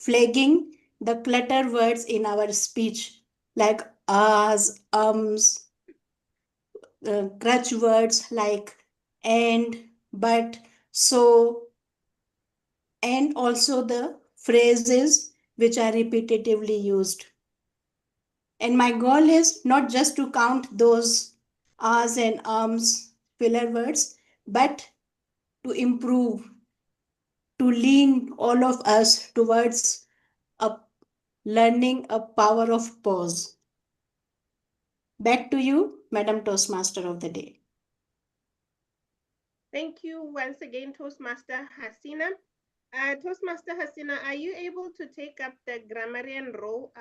flagging the clutter words in our speech like ahs, crutch words like and, but, so, and also the phrases which are repetitively used. And my goal is not just to count those ahs and filler words, but to improve, to lean all of us towards a learning a power of pause. Back to you, Madam Toastmaster of the Day. Thank you once again, Toastmaster Hasina. Toastmaster Hasina, are you able to take up the grammarian role?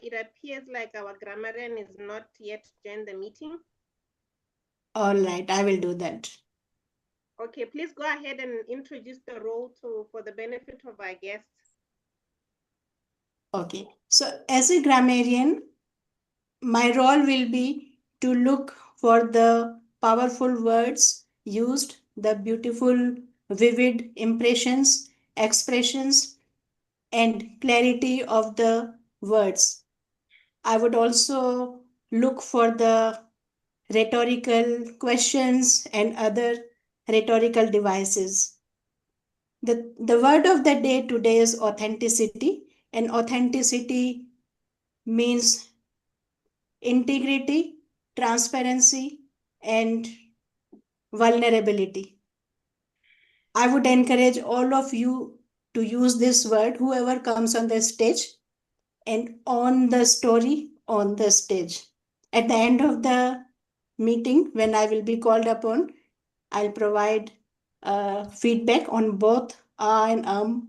It appears like our grammarian is not yet joined the meeting. All right, I will do that. Okay, please go ahead and introduce the role for the benefit of our guests. Okay, so as a grammarian, my role will be to look for the powerful words used, the beautiful, vivid impressions, expressions, and clarity of the words. I would also look for the rhetorical questions and other rhetorical devices. The word of the day today is authenticity, and authenticity means integrity, transparency, and vulnerability. I would encourage all of you to use this word, whoever comes on the stage, and on the story on the stage. At the end of the meeting, when I will be called upon, I'll provide feedback on both A and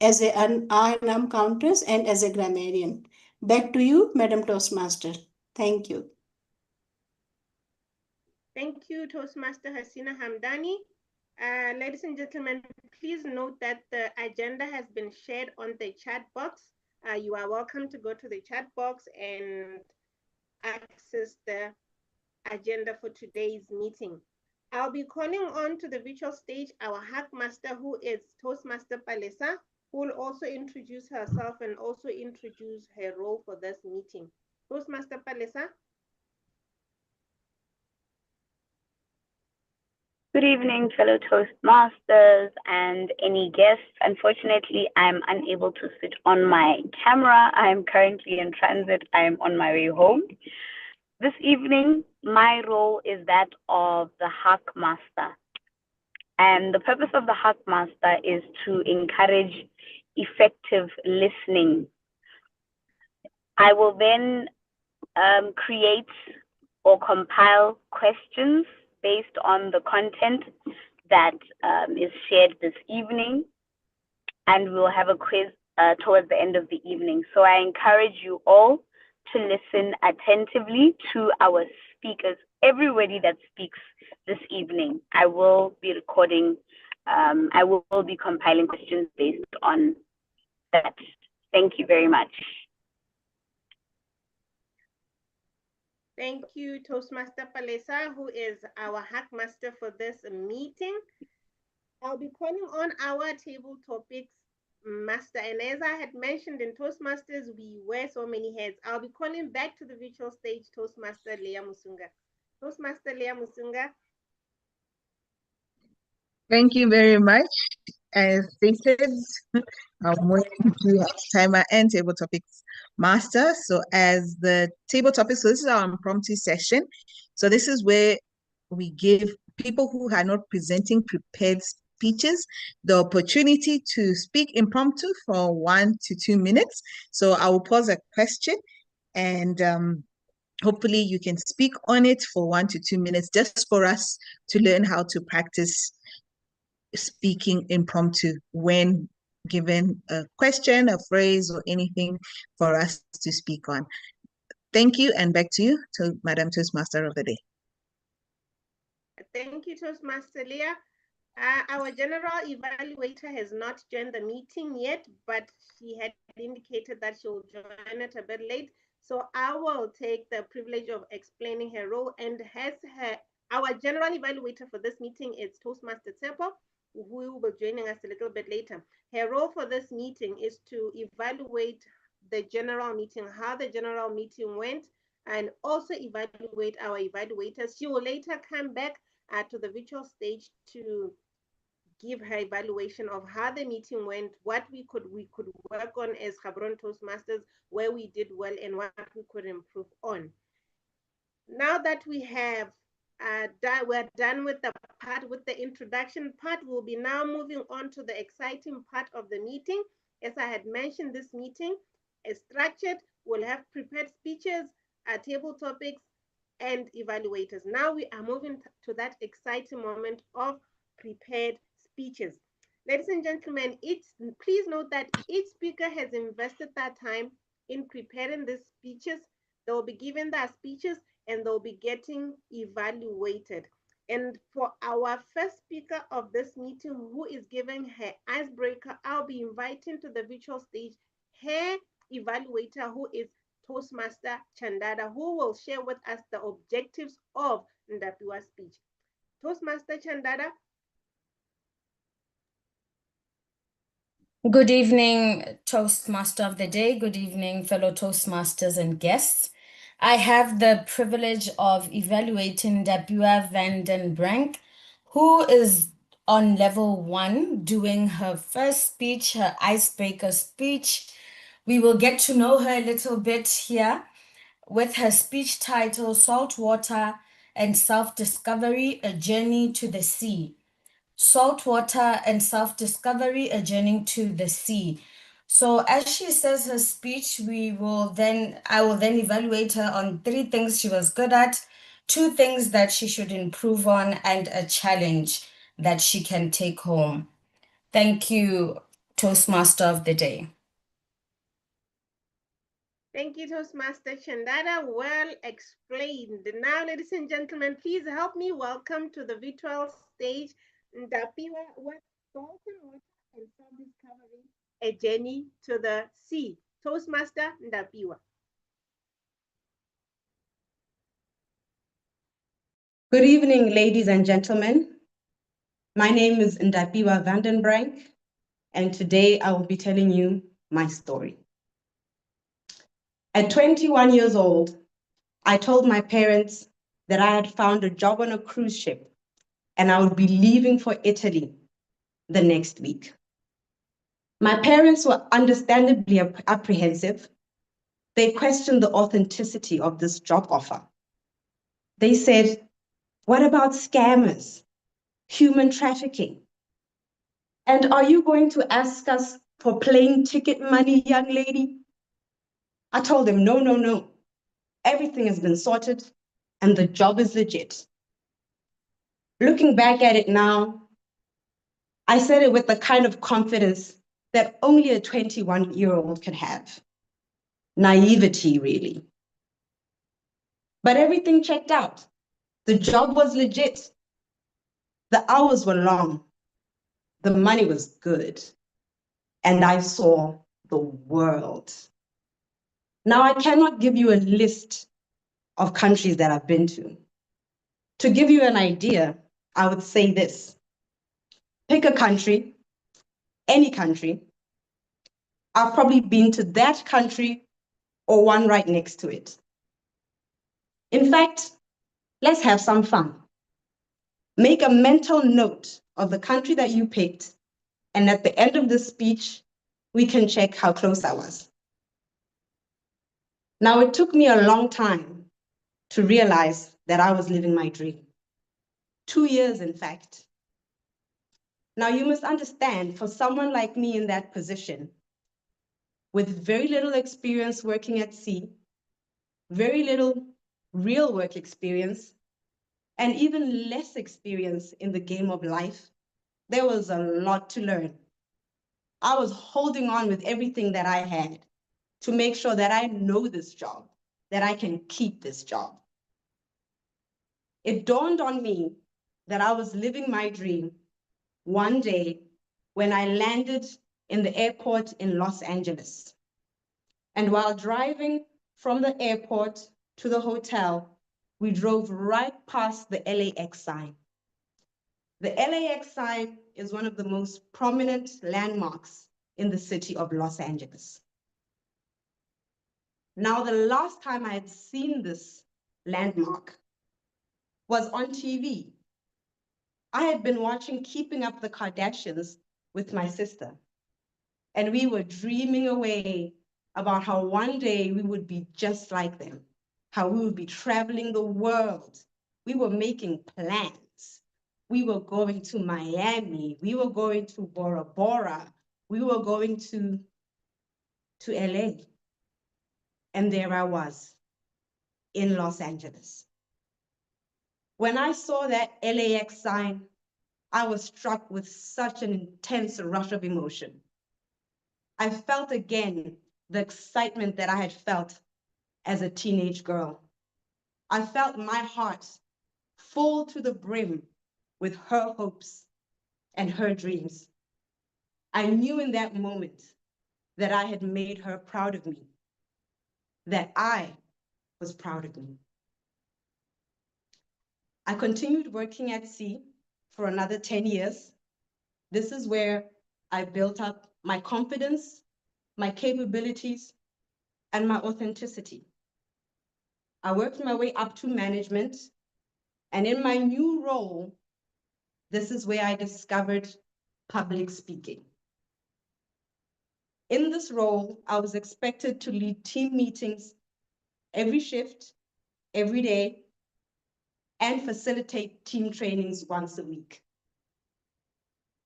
as an A and counters and as a grammarian. Back to you, Madam Toastmaster. Thank you. Thank you, Toastmaster Hasina Hamdani. Ladies and gentlemen, please note that the agenda has been shared on the chat box. You are welcome to go to the chat box and access the agenda for today's meeting. I'll be calling on to the virtual stage our hack master, who is Toastmaster Palesa, who will also introduce herself and also introduce her role for this meeting. Toastmaster Palesa. Good evening, fellow Toastmasters and any guests. Unfortunately, I'm unable to switch on my camera. I'm currently in transit. I'm on my way home. This evening, my role is that of the Hack Master. And the purpose of the Hack Master is to encourage effective listening. I will then create or compile questions based on the content that is shared this evening, and we'll have a quiz towards the end of the evening. So I encourage you all to listen attentively to our speakers, everybody that speaks this evening. I will be recording, I will be compiling questions based on that. Thank you very much. Thank you, Toastmaster Palesa, who is our hack master for this meeting. I'll be calling on our table topics master. And as I had mentioned in Toastmasters, we wear so many hats. I'll be calling back to the virtual stage Toastmaster Leah Musunga. Toastmaster Leah Musunga. Thank you very much. As stated, I'm working to timer and table topics master. So as the table topics, so this is our impromptu session. So this is where we give people who are not presenting prepared speeches the opportunity to speak impromptu for 1 to 2 minutes. So I will pose a question and hopefully you can speak on it for 1 to 2 minutes just for us to learn how to practice speaking impromptu when given a question, a phrase, or anything for us to speak on. Thank you, and back to you, to Madam Toastmaster of the Day. Thank you, Toastmaster Leah. Our general evaluator has not joined the meeting yet, but she had indicated that she'll join it a bit late. So I will take the privilege of explaining her role. And our general evaluator for this meeting is Toastmaster Tsepo, who will be joining us a little bit later. Her role for this meeting is to evaluate the general meeting, how the general meeting went, and also evaluate our evaluators. She will later come back to the virtual stage to give her evaluation of how the meeting went, what we could work on as Gaborone Toastmasters, where we did well and what we could improve on. Now that we're done with the introduction part, we'll be now moving on to the exciting part of the meeting. As I had mentioned, this meeting is structured. We'll have prepared speeches, table topics, and evaluators. Now we are moving to that exciting moment of prepared speeches. Ladies and gentlemen, please note that each speaker has invested their time in preparing these speeches. They will be given their speeches and they'll be getting evaluated. And for our first speaker of this meeting, who is giving her icebreaker, I'll be inviting to the virtual stage her evaluator, who is Toastmaster Chandada, who will share with us the objectives of Ndapiwa's speech. Toastmaster Chandada. Good evening, Toastmaster of the Day. Good evening, fellow Toastmasters and guests. I have the privilege of evaluating Ndapiwa van den Brink, who is on level 1, doing her first speech, her icebreaker speech. We will get to know her a little bit here with her speech title, Salt Water and Self-Discovery, A Journey to the Sea. Saltwater and Self-Discovery, A Journey to the Sea. So as she says her speech, I will then evaluate her on 3 things she was good at, 2 things that she should improve on, and a challenge that she can take home. Thank you, Toastmaster of the Day. Thank you, Toastmaster Chandada. Well explained. Now, ladies and gentlemen, please help me welcome to the virtual stage Ndapiwa with Salt and Water and Self-Discovery, A Journey to the Sea. Toastmaster Ndapiwa. Good evening, ladies and gentlemen. My name is Ndapiwa van den Brink, and today I will be telling you my story. At 21 years old, I told my parents that I had found a job on a cruise ship and I would be leaving for Italy the next week. My parents were understandably apprehensive. They questioned the authenticity of this job offer. They said, "What about scammers, human trafficking? And are you going to ask us for plane ticket money, young lady?" I told them, no. Everything has been sorted and the job is legit. Looking back at it now, I said it with the kind of confidence that only a 21-year-old can have. Naivety, really. But everything checked out. The job was legit. The hours were long. The money was good. And I saw the world. Now, I cannot give you a list of countries that I've been to. To give you an idea, I would say this. Pick a country, any country. I've probably been to that country or one right next to it. In fact, let's have some fun. Make a mental note of the country that you picked, and at the end of the speech, we can check how close I was. Now, it took me a long time to realize that I was living my dream. 2 years, in fact. Now, you must understand, for someone like me in that position, with very little experience working at sea, very little real work experience, and even less experience in the game of life, there was a lot to learn. I was holding on with everything that I had to make sure that I know this job, that I can keep this job. It dawned on me that I was living my dream one day when I landed in the airport in Los Angeles. And while driving from the airport to the hotel, we drove right past the LAX sign. The LAX sign is one of the most prominent landmarks in the city of Los Angeles. Now, the last time I had seen this landmark was on TV. I had been watching Keeping Up the Kardashians with my sister, and we were dreaming away about how one day we would be just like them, how we would be traveling the world. We were making plans. We were going to Miami. We were going to Bora Bora. We were going to LA. And there I was in Los Angeles. When I saw that LAX sign, I was struck with such an intense rush of emotion. I felt again the excitement that I had felt as a teenage girl. I felt my heart full to the brim with her hopes and her dreams. I knew in that moment that I had made her proud of me, that I was proud of me. I continued working at sea for another 10 years. This is where I built up my confidence, my capabilities, and my authenticity. I worked my way up to management, and in my new role, this is where I discovered public speaking. In this role, I was expected to lead team meetings every shift, every day, and facilitate team trainings once a week.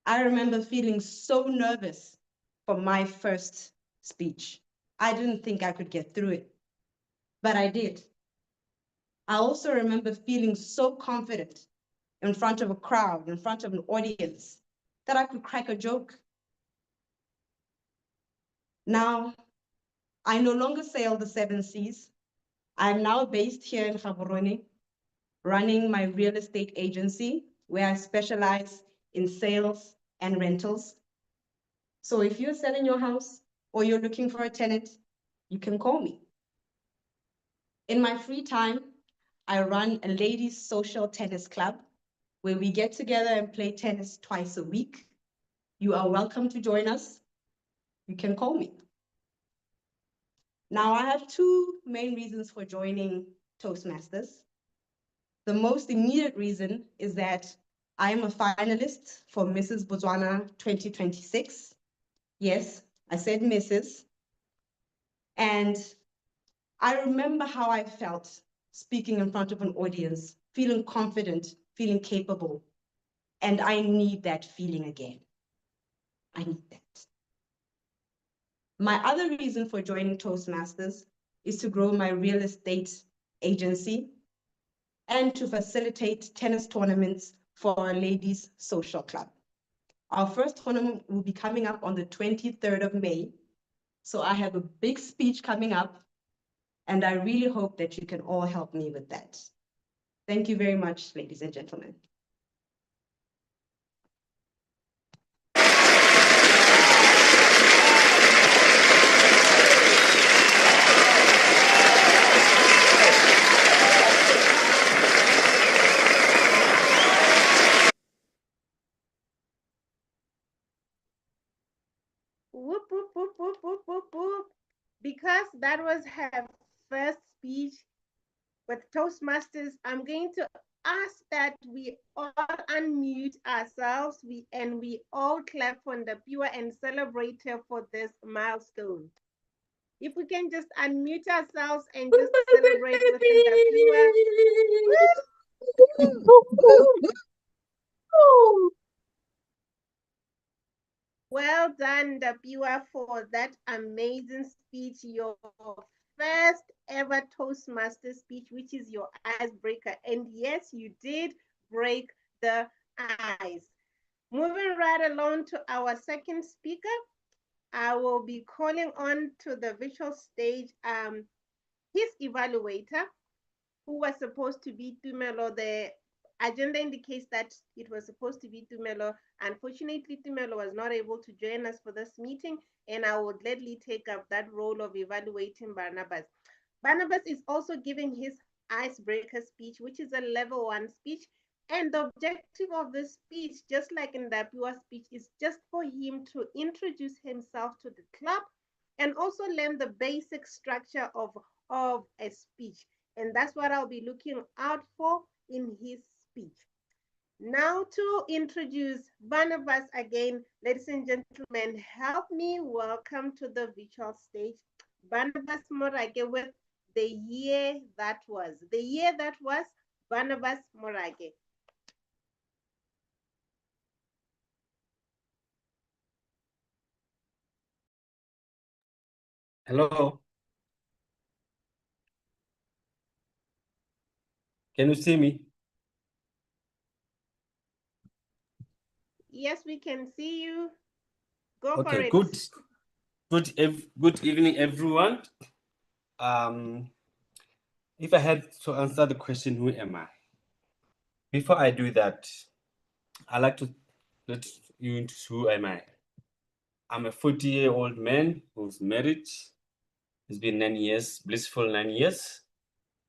I remember feeling so nervous for my first speech. I didn't think I could get through it, but I did. I also remember feeling so confident in front of a crowd, in front of an audience, that I could crack a joke. Now, I no longer sail the 7 seas. I'm now based here in Gaborone, running my real estate agency, where I specialize in sales and rentals. So if you're selling your house or you're looking for a tenant, you can call me. In my free time, I run a ladies' social tennis club where we get together and play tennis twice a week. You are welcome to join us. You can call me. Now, I have two main reasons for joining Toastmasters. The most immediate reason is that I am a finalist for Mrs. Botswana 2026. Yes, I said Mrs. And I remember how I felt speaking in front of an audience, feeling confident, feeling capable. And I need that feeling again. I need that. My other reason for joining Toastmasters is to grow my real estate agency and to facilitate tennis tournaments for our ladies' social club. Our first tournament will be coming up on the 23rd of May. So I have a big speech coming up, and I really hope that you can all help me with that. Thank you very much, ladies and gentlemen. Whoop, whoop, whoop, whoop, whoop, whoop, whoop. Because that was her first speech with Toastmasters, I'm going to ask that we all unmute ourselves and we all clap for Ndapiwa and celebrate her for this milestone. If we can just unmute ourselves and just celebrate with Ndapiwa. Well done, Ndapiwa, for that amazing speech, your first ever Toastmaster speech, which is your icebreaker. And yes, you did break the ice. Moving right along to our second speaker, I will be calling on to the visual stage his evaluator, who was supposed to be Tumelo. The agenda indicates that it was supposed to be Tumelo. Unfortunately, Tumelo was not able to join us for this meeting, and I would gladly take up that role of evaluating Barnabas. Barnabas is also giving his icebreaker speech, which is a level 1 speech, And the objective of this speech, just like in the pure speech, is just for him to introduce himself to the club and also learn the basic structure of a speech. And that's what I'll be looking out for in his speech. Now to introduce Barnabas again, ladies and gentlemen, help me welcome to the virtual stage Barnabas Morage with The Year That Was. The Year That Was, Barnabas Morage. Hello. Can you see me? Yes, we can see you. Go for Okay, it. good evening, everyone. If I had to answer the question, who am I? Before I do that, I like to let you into who am I. I'm a 40-year-old man who's married. It's been 9 years, blissful 9 years,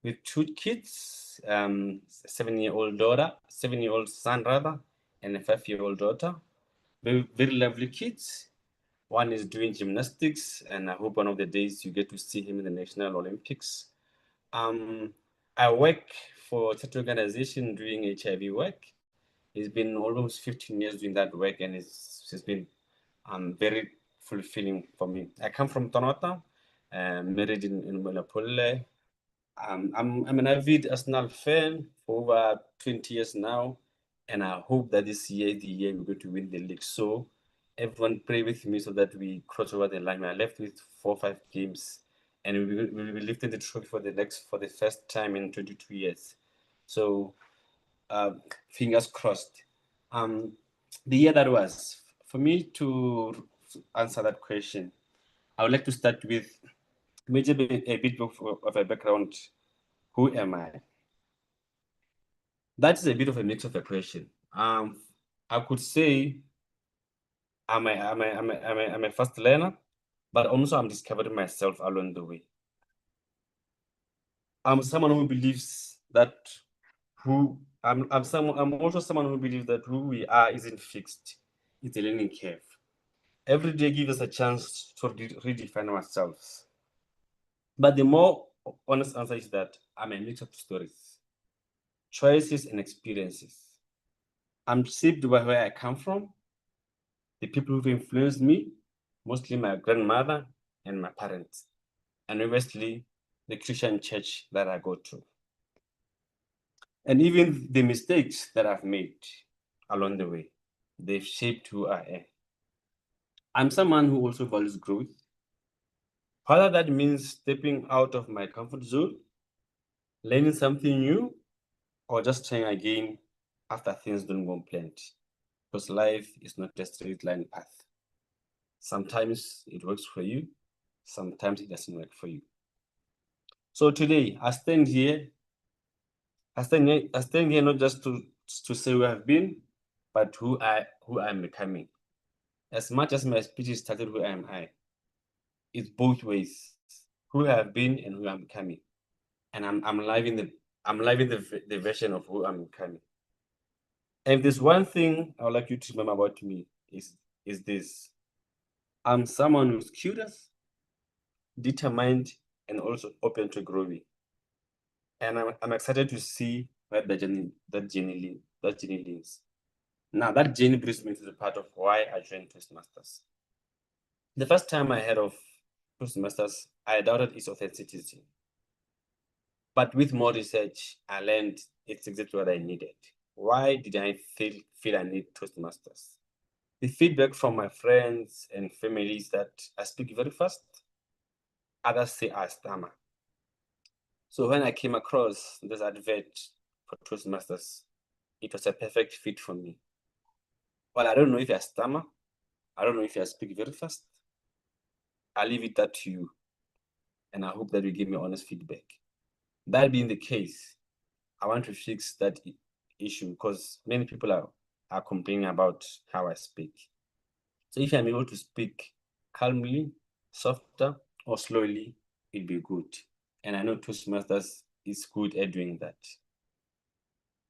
with two kids, a 7-year-old daughter, 7-year-old son rather, and a 5-year-old daughter. Very, very lovely kids. One is doing gymnastics, and I hope one of the days you get to see him in the National Olympics. I work for a charity organization doing HIV work. It's been almost 15 years doing that work, and it's been very fulfilling for me. I come from Tonota, married in Melapole. I'm an avid Arsenal fan for over 20 years now, and I hope that this year is the year we're going to win the league. So everyone pray with me so that we cross over the line. We're left with 4 or 5 games, and we will be lifting the trophy for the first time in 22 years. So fingers crossed. The year that was, for me to answer that question, I would like to start with maybe a bit of a background. Who am I? That is a bit of a mix of a question. I could say I'm a fast learner, but also I'm discovering myself along the way. I'm someone who believes that I'm also someone who believes that who we are isn't fixed. It's a learning curve. Every day gives us a chance to redefine ourselves. But the more honest answer is that I'm a mix of stories, choices, and experiences. I'm shaped by where I come from, the people who've influenced me, mostly my grandmother and my parents, and obviously the Christian church that I go to. And even the mistakes that I've made along the way, they've shaped who I am. I'm someone who also values growth. Whether that means stepping out of my comfort zone, learning something new, or just trying again after things don't go planned. Because life is not a straight line path. Sometimes it works for you, sometimes it doesn't work for you. So today, I stand here not just to say who I've been, but who I'm becoming. As much as my speech started who am I, it's both ways. Who I have been and who I'm becoming. And I'm living the version of who I'm becoming. And if there's one thing I would like you to remember about me is this. I'm someone who's curious, determined, and also open to growing. And I'm excited to see where that journey leads. Now that journey brings me to the part of why I joined Toastmasters. The first time I heard of Toastmasters, I doubted its authenticity. But with more research, I learned it's exactly what I needed. Why did I feel I need Toastmasters? The feedback from my friends and family is that I speak very fast. Others say I stammer. So when I came across this advert for Toastmasters, it was a perfect fit for me. Well, I don't know if I stammer. I don't know if I speak very fast. I leave it that to you. And I hope that you give me honest feedback. That being the case, I want to fix that issue because many people are complaining about how I speak. So if I'm able to speak calmly, softer, or slowly, it'll be good. And I know Toastmasters is good at doing that.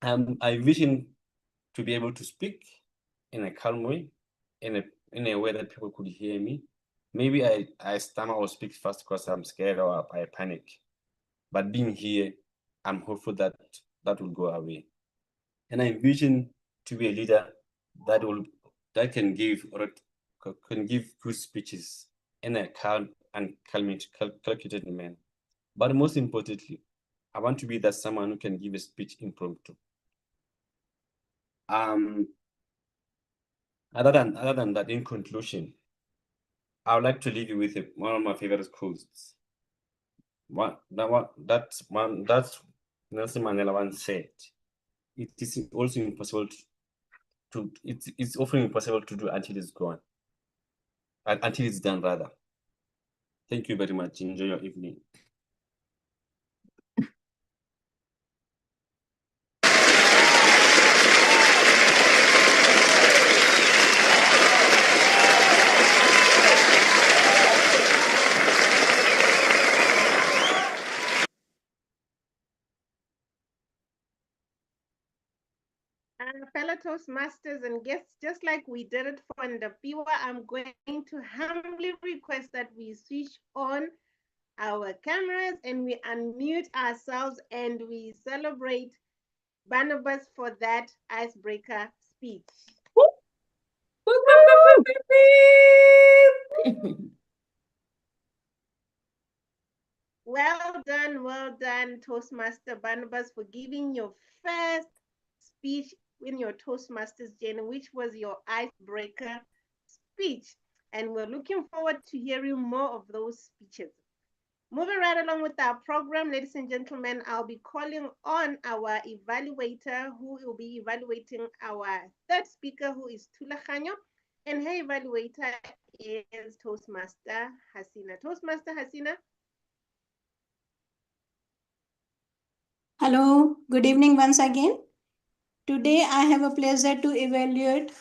I vision to be able to speak in a calm way, in a way that people could hear me. Maybe I stammer or speak fast because I'm scared or I panic. But being here, I'm hopeful that that will go away. And I envision to be a leader that can give good speeches in a calm and calculated manner. But most importantly, I want to be that someone who can give a speech impromptu. Other than that, in conclusion, I would like to leave you with one of my favorite quotes. That's Nelson Mandela once said. It is also impossible it's often impossible to do until it's gone. Until it's done, rather. Thank you very much. Enjoy your evening. Fellow Toastmasters and guests, just like we did it for Ndapiwa, I'm going to humbly request that we switch on our cameras and we unmute ourselves and we celebrate Barnabas for that icebreaker speech. Well done, Toastmaster Barnabas, for giving your first speech in your Toastmasters journey, which was your icebreaker speech. And we're looking forward to hearing more of those speeches. Moving right along with our program, ladies and gentlemen, I'll be calling on our evaluator who will be evaluating our third speaker, who is Thulaganyo, and her evaluator is Toastmaster Hasina. Toastmaster Hasina. Hello, good evening once again. Today I have a pleasure to evaluate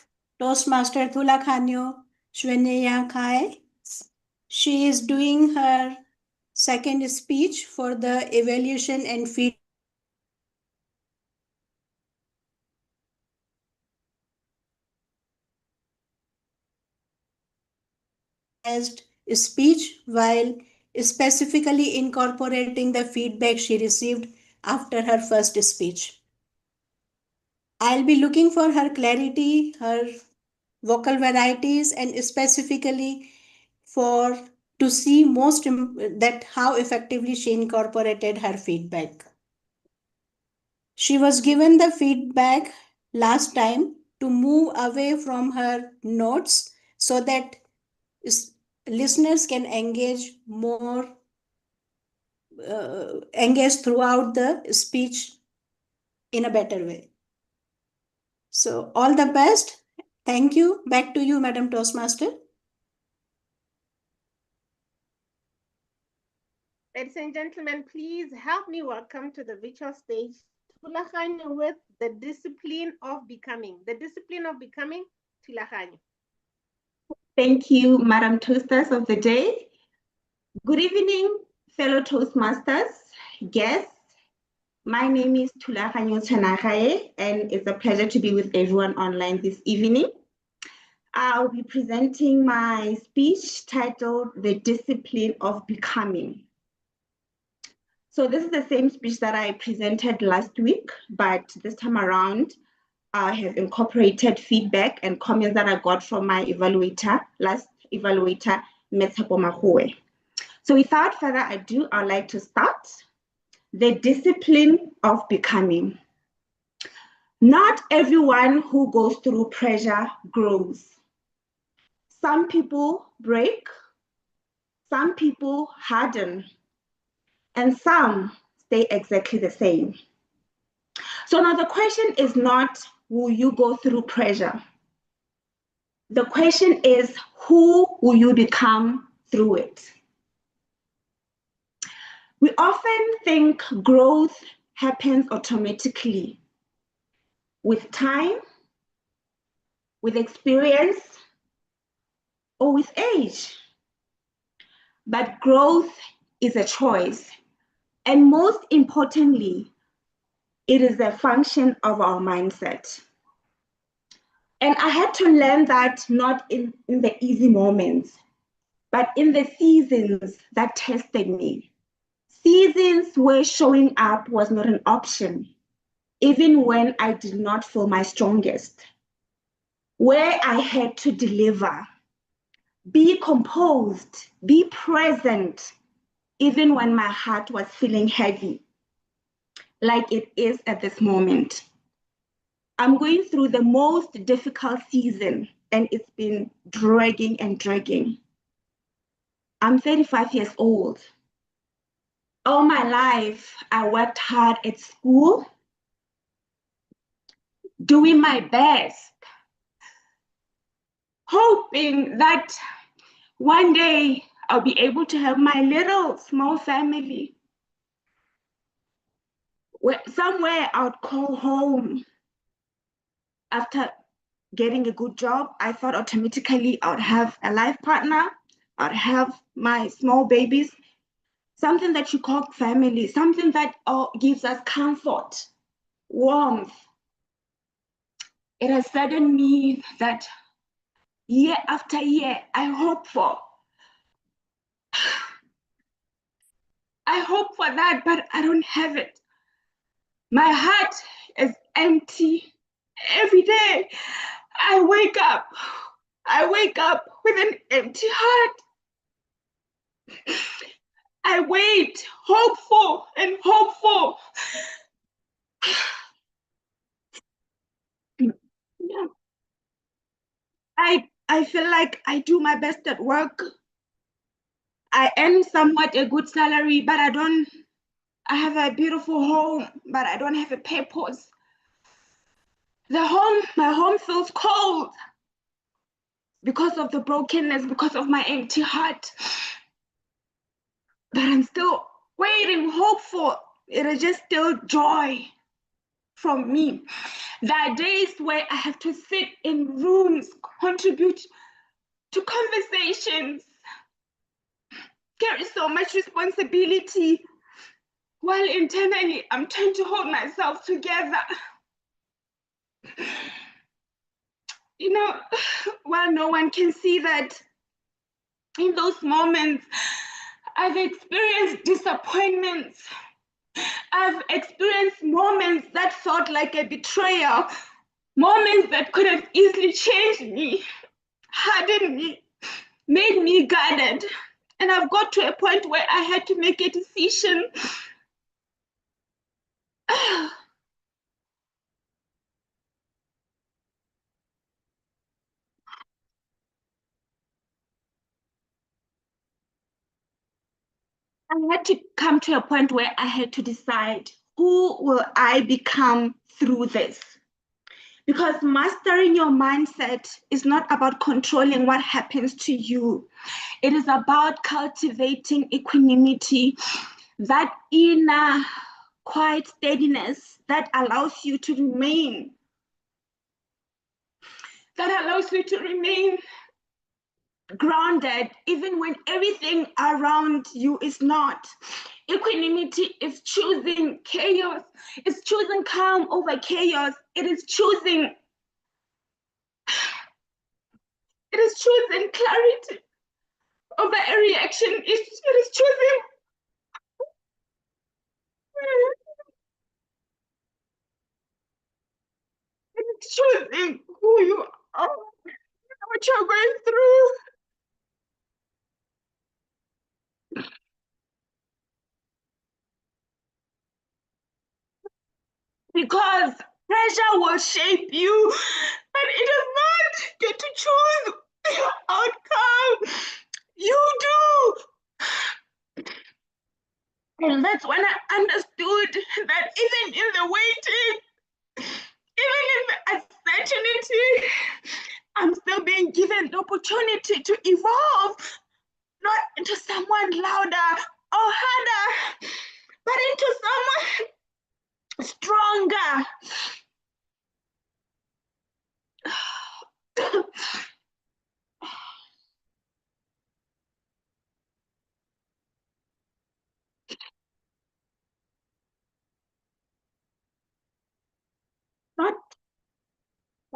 Toastmaster Thulaganyo Shweneya Khai. She is doing her second speech for the evaluation and feedback speech while specifically incorporating the feedback she received after her first speech. I'll be looking for her clarity, her vocal varieties, and specifically for to see that how effectively she incorporated her feedback. She was given the feedback last time to move away from her notes so that listeners can engage throughout the speech in a better way. So all the best. Thank you. Back to you, Madam Toastmaster. Ladies and gentlemen, please help me welcome to the virtual stage Thulaganyo with the discipline of becoming. The discipline of becoming, Thulaganyo. Thank you, Madam Toasters of the day. Good evening, fellow Toastmasters, guests. My name is Thulaganyo Tsanagaye, and it's a pleasure to be with everyone online this evening. I'll be presenting my speech titled The Discipline of Becoming. So this is the same speech that I presented last week, but this time around, I have incorporated feedback and comments that I got from my last evaluator, Metshepo Magoe. So without further ado, I'd like to start. The discipline of becoming. Not everyone who goes through pressure grows. Some people break, some people harden, and some stay exactly the same. So now the question is not, will you go through pressure? The question is, who will you become through it? We often think growth happens automatically with time, with experience, or with age. But growth is a choice. And most importantly, it is a function of our mindset. And I had to learn that not in the easy moments, but in the seasons that tested me. Seasons where showing up was not an option, even when I did not feel my strongest. Where I had to deliver, be composed, be present, even when my heart was feeling heavy, like it is at this moment. I'm going through the most difficult season, and it's been dragging and dragging. I'm 35 years old. All my life, I worked hard at school, doing my best, hoping that one day I'll be able to have my little small family where somewhere I'd call home. After getting a good job, I thought automatically I'd have a life partner, I'd have my small babies, something that you call family, something that gives us comfort, warmth. It has saddened me that year after year, I hope for that, but I don't have it. My heart is empty every day. I wake up with an empty heart. I wait, hopeful and hopeful. Yeah. I feel like I do my best at work. I earn somewhat a good salary, but I have a beautiful home, but I don't have a purpose. My home feels cold because of the brokenness, because of my empty heart. But I'm still waiting, hopeful. It is just still joy from me. There are days where I have to sit in rooms, contribute to conversations, carry so much responsibility, while internally I'm trying to hold myself together. You know, while no one can see that, in those moments, I've experienced disappointments. I've experienced moments that felt like a betrayal, moments that could have easily changed me, hardened me, made me guarded. And I've got to a point where I had to make a decision. I had to come to a point where I had to decide, who will I become through this? Because mastering your mindset is not about controlling what happens to you. It is about cultivating equanimity, that inner quiet steadiness that allows you to remain, grounded even when everything around you is not. Equanimity is choosing chaos, it's choosing calm over chaos, it is choosing clarity over a reaction, it is choosing who you are, what you're going through. Because pressure will shape you, but it does not get to choose your outcome. You do. And that's when I understood that even in the waiting, even in the uncertainty, I'm still being given the opportunity to evolve, not into someone louder or harder, but into someone stronger.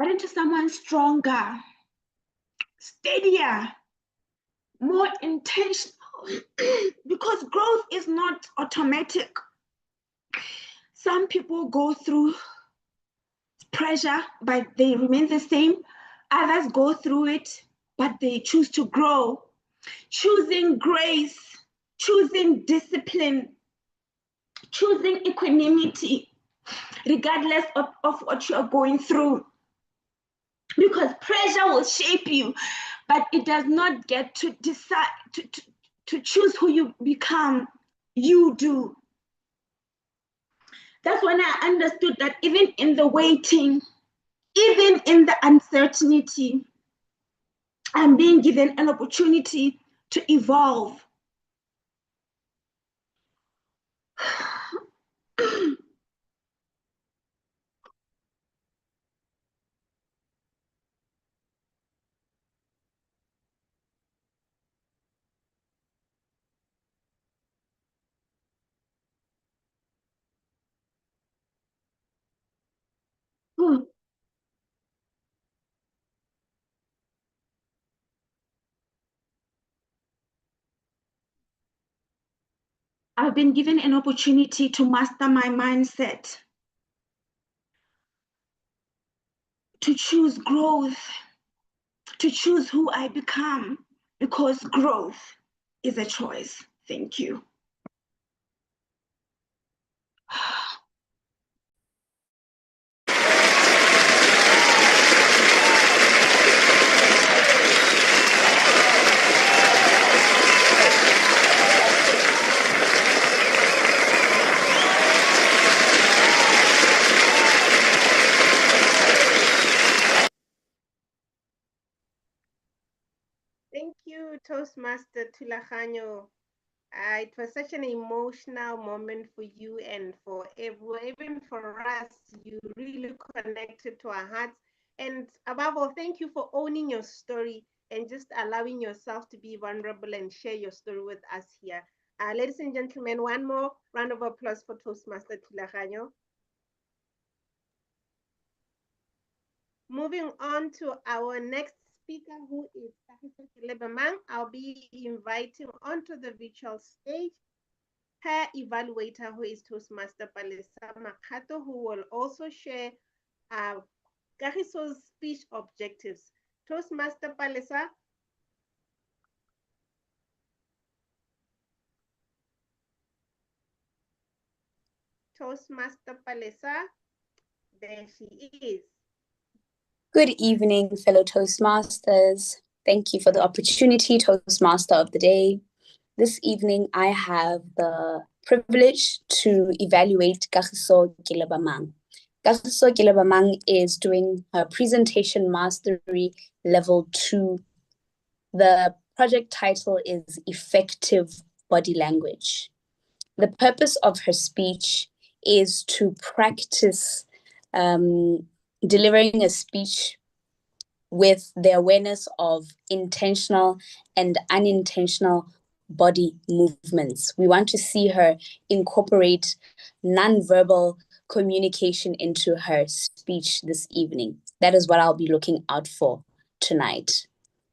but into someone stronger, steadier, more intentional, because growth is not automatic. Some people go through pressure, but they remain the same. Others go through it, but they choose to grow, choosing grace, choosing discipline, choosing equanimity, regardless of what you're going through. Because pressure will shape you, but it does not get to decide to choose who you become. You do. That's when I understood that even in the waiting, even in the uncertainty, I'm being given an opportunity to evolve. I've been given an opportunity to master my mindset, to choose growth, to choose who I become, because growth is a choice. Thank you. Thank you, Toastmaster Tulahanyo. It was such an emotional moment for you and for everyone, even for us. You really connected to our hearts. And above all, thank you for owning your story and just allowing yourself to be vulnerable and share your story with us here. Ladies and gentlemen, one more round of applause for Toastmaster Tulahanyo. Moving on to our next speaker, who is Kahiso Kelebamang. I'll be inviting onto the virtual stage her evaluator, who is Toastmaster Palesa Makato, who will also share Kahiso's speech objectives. Toastmaster Palesa. Toastmaster Palesa. There she is. Good evening, fellow Toastmasters. Thank you for the opportunity, Toastmaster of the Day. This evening, I have the privilege to evaluate Kagiso Kelebamang. Kagiso Kelebamang is doing her presentation mastery level 2. The project title is Effective Body Language. The purpose of her speech is to practice delivering a speech with the awareness of intentional and unintentional body movements. We want to see her incorporate nonverbal communication into her speech this evening. That is what I'll be looking out for tonight.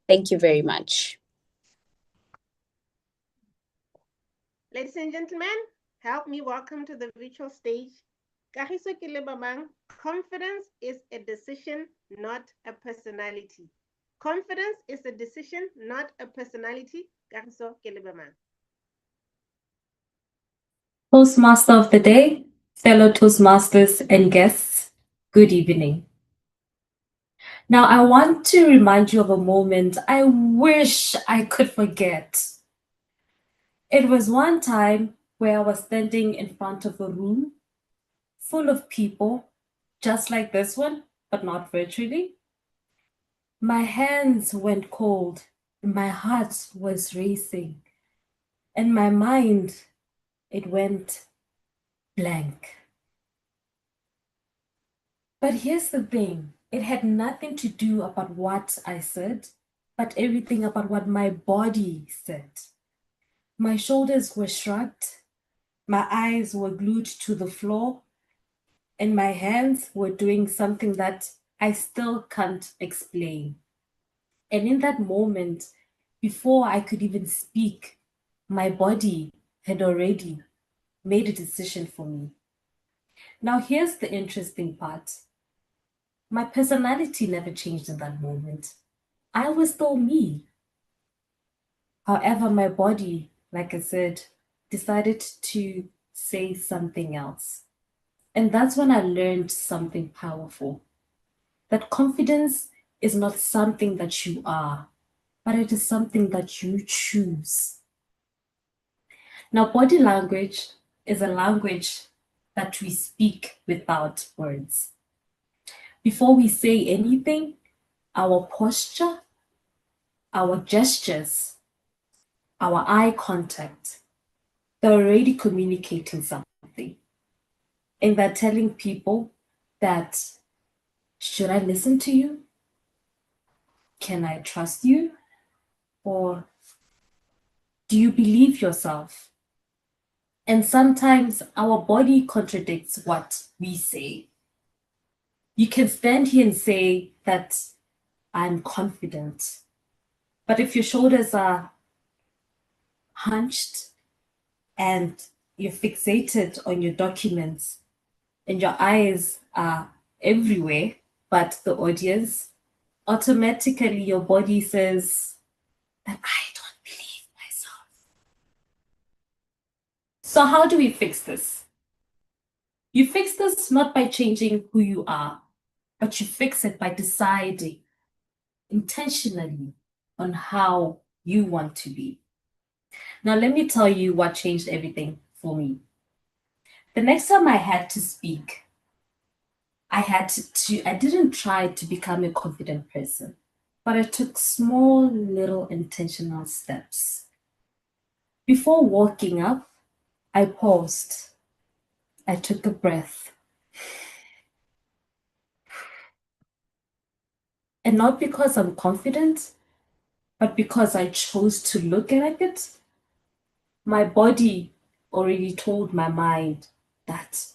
Thank you very much. Ladies and gentlemen, help me welcome to the virtual stage Kagiso Kelebamang. Confidence is a decision, not a personality. Confidence is a decision, not a personality. Kagiso Kelebamang. Toastmaster of the Day, fellow Toastmasters and guests, good evening. Now, I want to remind you of a moment I wish I could forget. It was one time where I was standing in front of a room full of people, just like this one, but not virtually. My hands went cold, my heart was racing, and my mind, it went blank. But here's the thing, it had nothing to do about what I said, but everything about what my body said. My shoulders were shrugged, my eyes were glued to the floor, and my hands were doing something that I still can't explain. And in that moment, before I could even speak, my body had already made a decision for me. Now, here's the interesting part. My personality never changed in that moment. I was still me. However, my body, like I said, decided to say something else. And that's when I learned something powerful. That confidence is not something that you are, but it is something that you choose. Now, body language is a language that we speak without words. Before we say anything, our posture, our gestures, our eye contact, they're already communicating something. And they're telling people that, should I listen to you? Can I trust you? Or do you believe yourself? And sometimes our body contradicts what we say. You can stand here and say that I'm confident. But if your shoulders are hunched and you're fixated on your documents and your eyes are everywhere but the audience, automatically your body says that I don't believe myself. So how do we fix this? You fix this not by changing who you are, but you fix it by deciding intentionally on how you want to be. Now, let me tell you what changed everything for me. The next time I had to speak, I didn't try to become a confident person, but I took small little intentional steps. Before walking up, I paused. I took a breath. And not because I'm confident, but because I chose to look at it. My body already told my mind that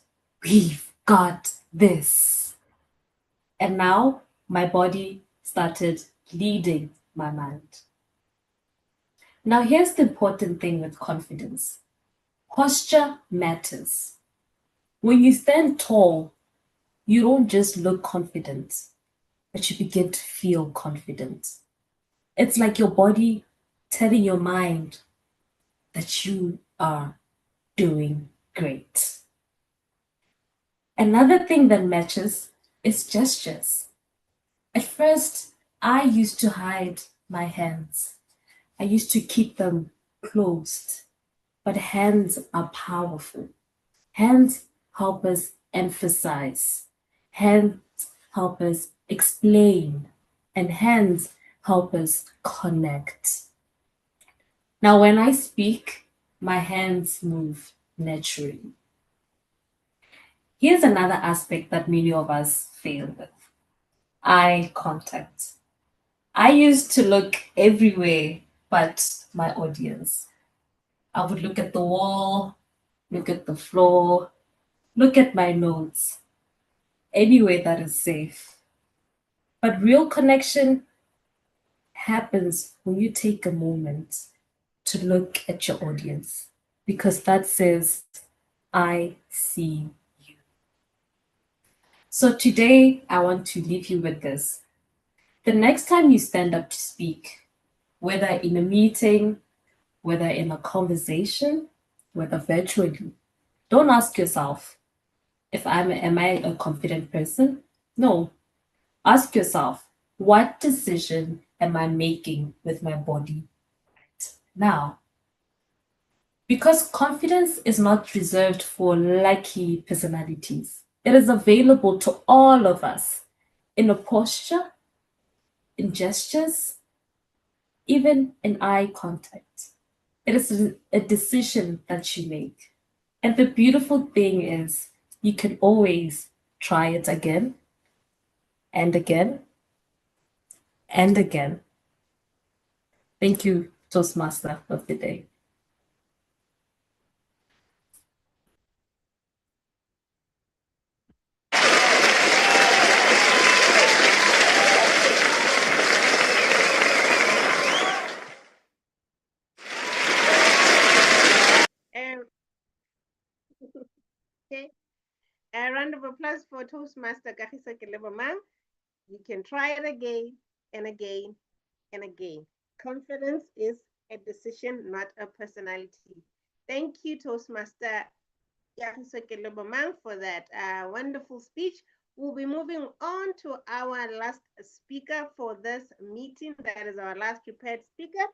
we've got this. And now my body started leading my mind. Now, here's the important thing with confidence. Posture matters. When you stand tall, you don't just look confident, but you begin to feel confident. It's like your body telling your mind that you are doing great. Another thing that matches is gestures. At first, I used to hide my hands. I used to keep them closed. But hands are powerful. Hands help us emphasize. Hands help us explain. And hands help us connect. Now, when I speak, my hands move naturally. Here's another aspect that many of us fail with: eye contact. I used to look everywhere but my audience. I would look at the wall, look at the floor, look at my notes, anywhere that is safe. But real connection happens when you take a moment to look at your audience, because that says, I see you. So today, I want to leave you with this. The next time you stand up to speak, whether in a meeting, whether in a conversation, whether virtually, don't ask yourself, am I a confident person? No. Ask yourself, what decision am I making with my body right now? Because confidence is not reserved for lucky personalities. It is available to all of us in a posture, in gestures, even in eye contact. It is a decision that you make. And the beautiful thing is, you can always try it again and again and again. Thank you, Toastmaster of the Day. Okay. A round of applause for Toastmaster Kagiso Kelebomang. You can try it again and again and again. Confidence is a decision, not a personality. Thank you, Toastmaster Kagiso Kelebomang, for that wonderful speech. We'll be moving on to our last speaker for this meeting. That is our last prepared speaker.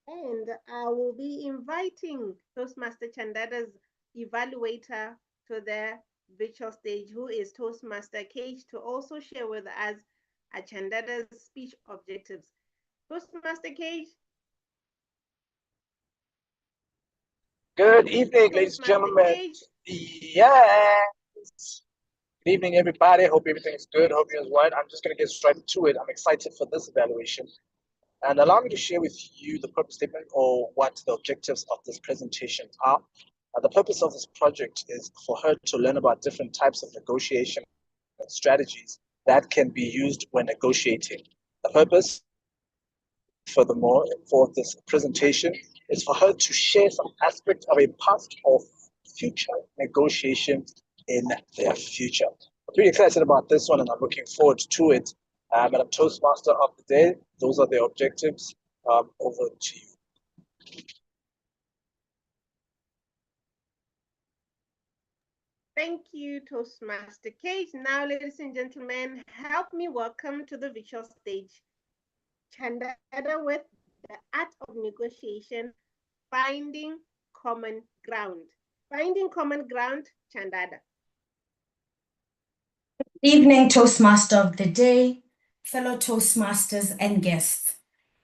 And I will be inviting Toastmaster Chandada's evaluator to the virtual stage, who is Toastmaster Cage, to also share with us Chandada's speech objectives. Toastmaster Cage. Good evening, ladies and gentlemen. Yes. Good evening, everybody. Hope everything is good. Hope you're well. I'm just going to get straight to it. I'm excited for this evaluation. And allow me to share with you the purpose statement or what the objectives of this presentation are. The purpose of this project is for her to learn about different types of negotiation and strategies that can be used when negotiating. The purpose, furthermore, for this presentation is for her to share some aspect of a past or future negotiation in their future. I'm pretty excited about this one and I'm looking forward to it. Madam Toastmaster of the day, those are the objectives. Over to you. Thank you, Toastmaster Cage. Now, ladies and gentlemen, help me welcome to the virtual stage Chandada with the art of negotiation, finding common ground. Finding common ground, Chandada. Evening, Toastmaster of the day, fellow Toastmasters and guests.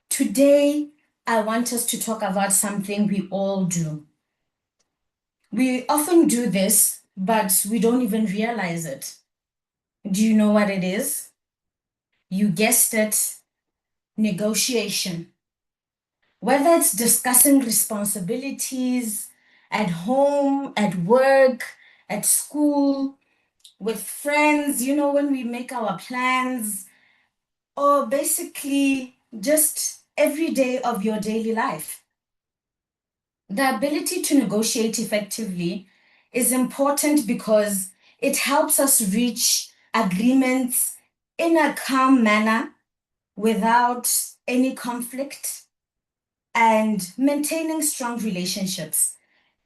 Today, I want us to talk about something we all do. We often do this, but we don't even realize it. Do you know what it is? You guessed it, negotiation. Whether it's discussing responsibilities at home, at work, at school, with friends, when we make our plans, or basically just every day of your daily life. The ability to negotiate effectively is important because it helps us reach agreements in a calm manner without any conflict and maintaining strong relationships.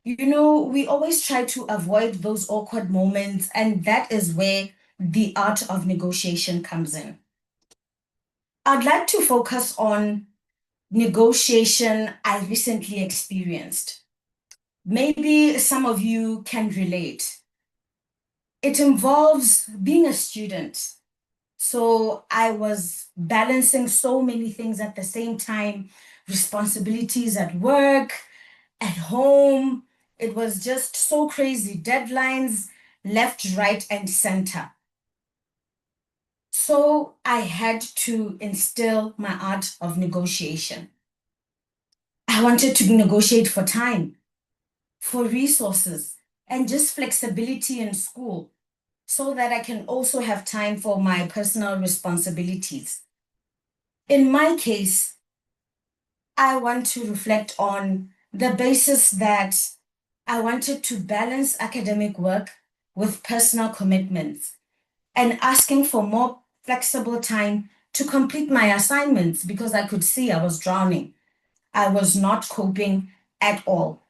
We always try to avoid those awkward moments, and that is where the art of negotiation comes in. I'd like to focus on negotiation I recently experienced. Maybe some of you can relate. It involves being a student. So I was balancing so many things at the same time, responsibilities at work, at home. It was just so crazy. Deadlines left, right, and center. So I had to instill my art of negotiation. I wanted to negotiate for time, for resources, and just flexibility in school so that I can also have time for my personal responsibilities. In my case, I want to reflect on the basis that I wanted to balance academic work with personal commitments and asking for more flexible time to complete my assignments because I could see I was drowning. I was not coping at all.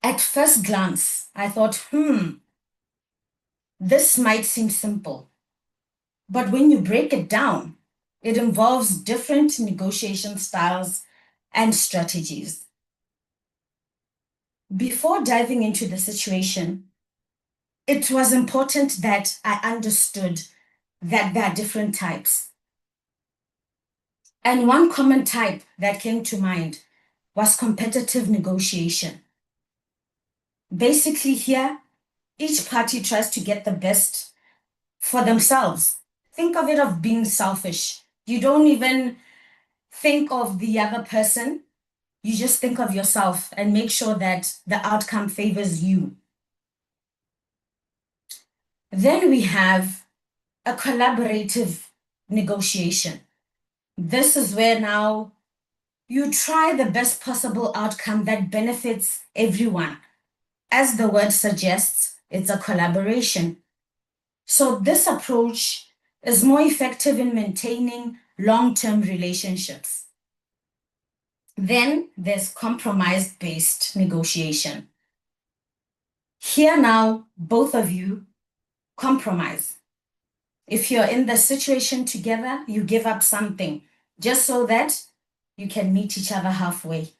At first glance, I thought, this might seem simple. But when you break it down, it involves different negotiation styles and strategies. Before diving into the situation, it was important that I understood that there are different types. And one common type that came to mind was competitive negotiation. Basically, here, each party tries to get the best for themselves. Think of it of being selfish. You don't even think of the other person. You just think of yourself and make sure that the outcome favors you. Then we have a collaborative negotiation. This is where now you try the best possible outcome that benefits everyone. As the word suggests, it's a collaboration. So this approach is more effective in maintaining long-term relationships. Then there's compromise-based negotiation. Here now, both of you compromise. If you're in the situation together, you give up something just so that you can meet each other halfway.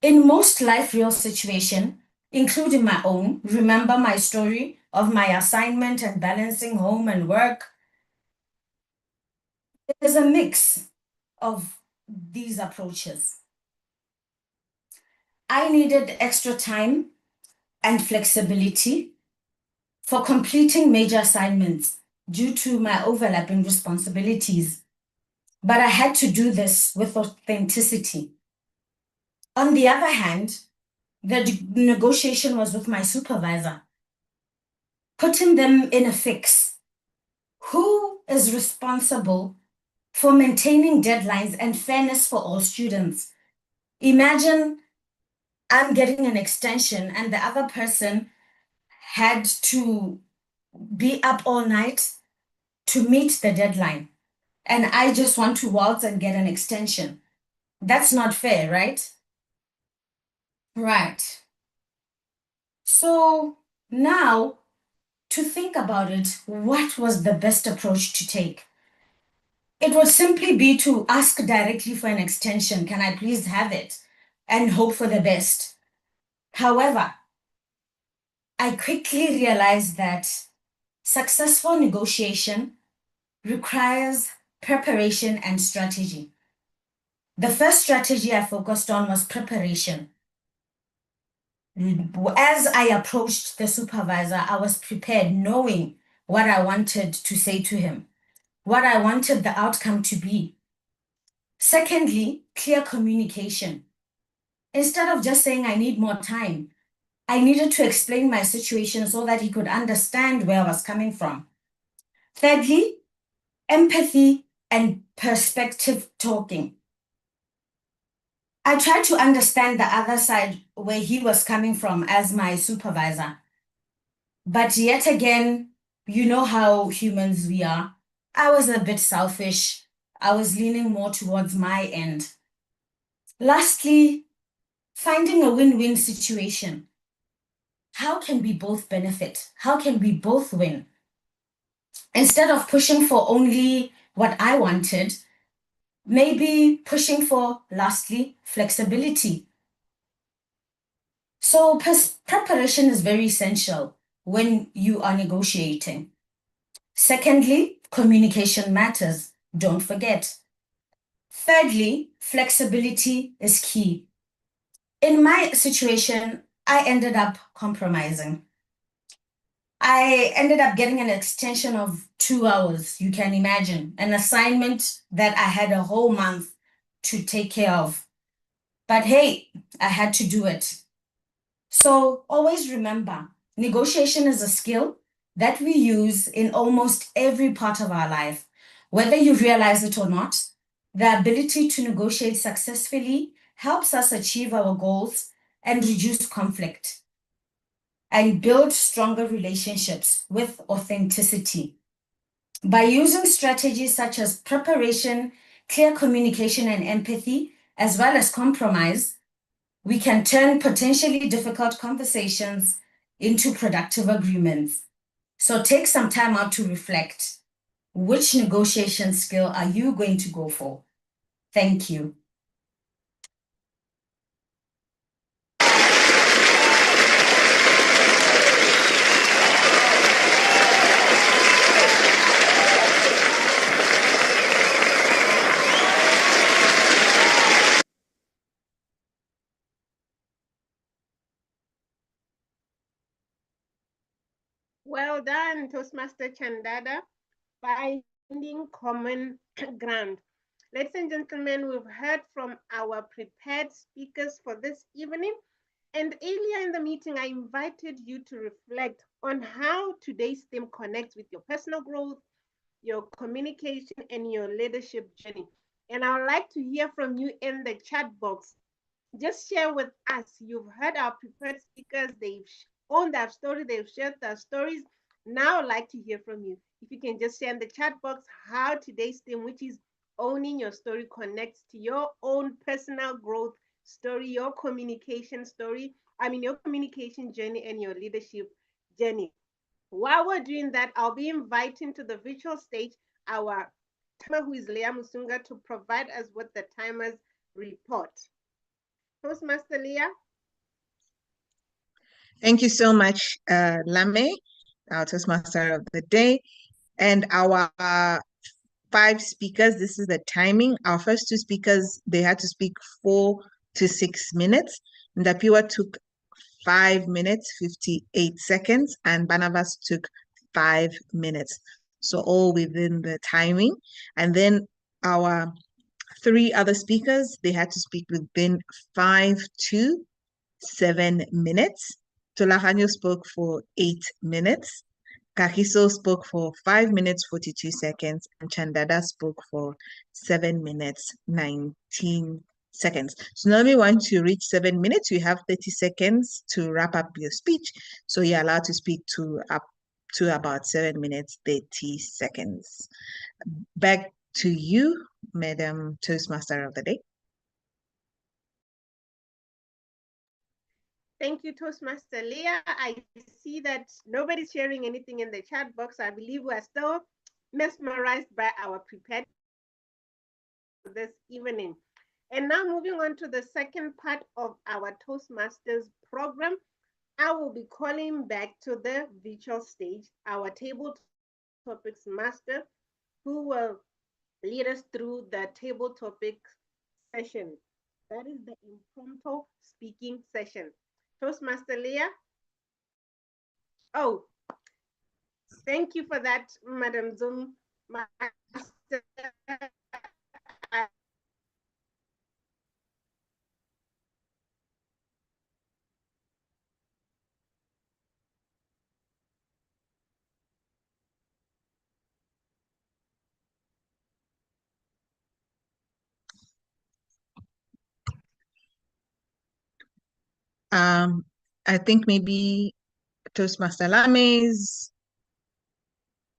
In most life real situation, including my own, remember my story of my assignment and balancing home and work. There's a mix of these approaches. I needed extra time and flexibility for completing major assignments due to my overlapping responsibilities. But I had to do this with authenticity. On the other hand, the negotiation was with my supervisor, putting them in a fix. Who is responsible for maintaining deadlines and fairness for all students? Imagine I'm getting an extension and the other person had to be up all night to meet the deadline. And I just want to waltz and get an extension. That's not fair, right? Right. So now, to think about it, what was the best approach to take? It would simply be to ask directly for an extension. Can I please have it? And hope for the best. However, I quickly realized that successful negotiation requires preparation and strategy. The first strategy I focused on was preparation. As I approached the supervisor, I was prepared, knowing what I wanted to say to him, what I wanted the outcome to be. Secondly, clear communication. Instead of just saying I need more time, I needed to explain my situation so that he could understand where I was coming from. Thirdly, empathy and perspective talking. I tried to understand the other side where he was coming from as my supervisor. But yet again, you know how humans we are. I was a bit selfish. I was leaning more towards my end. Lastly, finding a win-win situation. How can we both benefit? How can we both win? Instead of pushing for only what I wanted, maybe pushing for, lastly, flexibility. So preparation is very essential when you are negotiating. Secondly, communication matters. Don't forget. Thirdly, flexibility is key. In my situation, I ended up compromising. I ended up getting an extension of 2 hours, you can imagine, an assignment that I had a whole month to take care of. But hey, I had to do it. So always remember, negotiation is a skill that we use in almost every part of our life. Whether you realize it or not, the ability to negotiate successfully helps us achieve our goals and reduce conflict and build stronger relationships with authenticity. By using strategies such as preparation, clear communication, and empathy, as well as compromise, we can turn potentially difficult conversations into productive agreements. So take some time out to reflect. Which negotiation skill are you going to go for? Thank you. Well done, Toastmaster Chandada, finding common ground. Ladies and gentlemen, we've heard from our prepared speakers for this evening. And earlier in the meeting, I invited you to reflect on how today's theme connects with your personal growth, your communication, and your leadership journey. And I would like to hear from you in the chat box. Just share with us. You've heard our prepared speakers. They've own that story, they've shared their stories. Now I'd like to hear from you. If you can just share in the chat box how today's theme, which is owning your story, connects to your own personal growth story, your communication story, your communication journey and your leadership journey. While we're doing that, I'll be inviting to the virtual stage our timer, who is Leah Musunga, to provide us with the timer's report. Toastmaster Leah. Thank you so much, Lame, our Toastmaster of the day. And our 5 speakers, this is the timing. Our first 2 speakers, they had to speak 4 to 6 minutes. Ndapiwa took 5 minutes, 58 seconds, and Barnabas took 5 minutes. So all within the timing. And then our 3 other speakers, they had to speak within 5 to 7 minutes. Tolahanyo spoke for 8 minutes. Kakiso spoke for 5 minutes, 42 seconds, and Chandada spoke for 7 minutes, 19 seconds. So normally once you reach 7 minutes, you have 30 seconds to wrap up your speech. So you're allowed to speak to up to about 7 minutes, 30 seconds. Back to you, Madam Toastmaster of the day. Thank you, Toastmaster Leah. I see that nobody's sharing anything in the chat box. I believe we're still mesmerized by our prepared this evening. And now moving on to the second part of our Toastmasters program, I will be calling back to the virtual stage our table topics master, who will lead us through the table topics session. That is the impromptu speaking session. Toastmaster Leah. Oh, thank you for that, Madam Zoom Master. I think maybe Toastmaster Lame's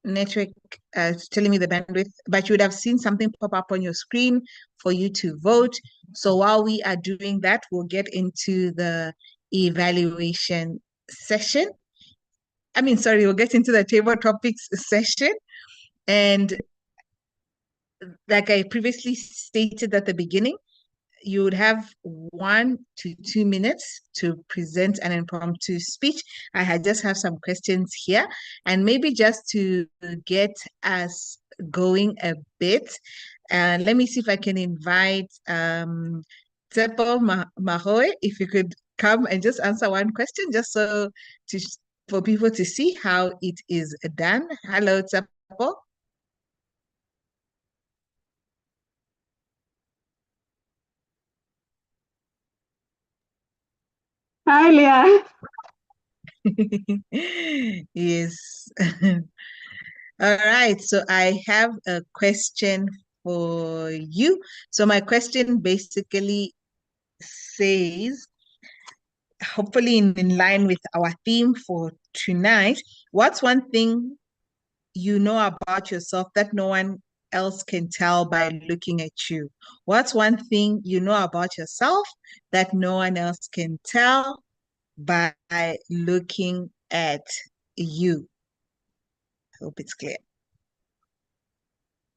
network is telling me the bandwidth, but you would have seen something pop up on your screen for you to vote. So while we are doing that, we'll get into the evaluation session. We'll get into the table topics session. And like I previously stated at the beginning, you would have 1 to 2 minutes to present an impromptu speech. I just have some questions here, and maybe just to get us going a bit. And let me see if I can invite Tsepo Mahoe, if you could come and just answer one question, just for people to see how it is done. Hello, Tsepo. Hi, Leah. Yes. All right. So I have a question for you. So my question basically says, hopefully in line with our theme for tonight, what's one thing you know about yourself that no one else can tell by looking at you? What's one thing you know about yourself that no one else can tell by looking at you? I hope it's clear.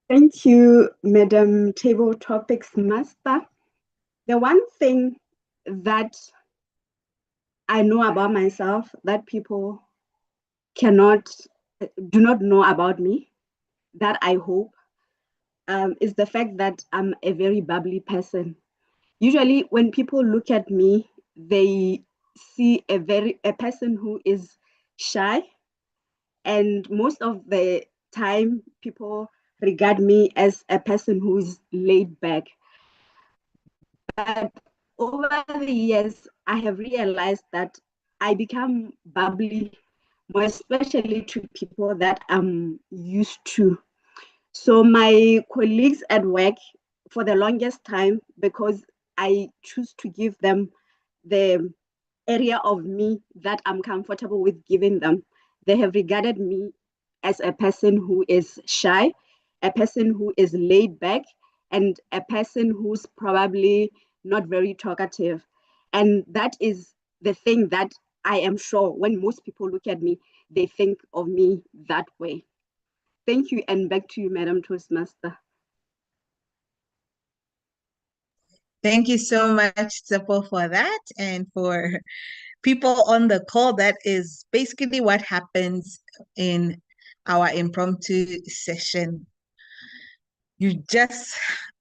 Thank you, Madam Table Topics Master. The one thing that I know about myself that people do not know about me, that I hope, is the fact that I'm a very bubbly person. Usually when people look at me, they see a person who is shy, and most of the time people regard me as a person who is laid back. But over the years, I have realized that I become bubbly, more especially to people that I'm used to. So my colleagues at work, for the longest time, because I choose to give them the area of me that I'm comfortable with giving them. They have regarded me as a person who is shy, a person who is laid back, and a person who's probably not very talkative. And that is the thing that I am sure when most people look at me, they think of me that way. Thank you, and back to you, Madam Toastmaster. Thank you so much, Tsepo, for that. And for people on the call, that is basically what happens in our impromptu session. You just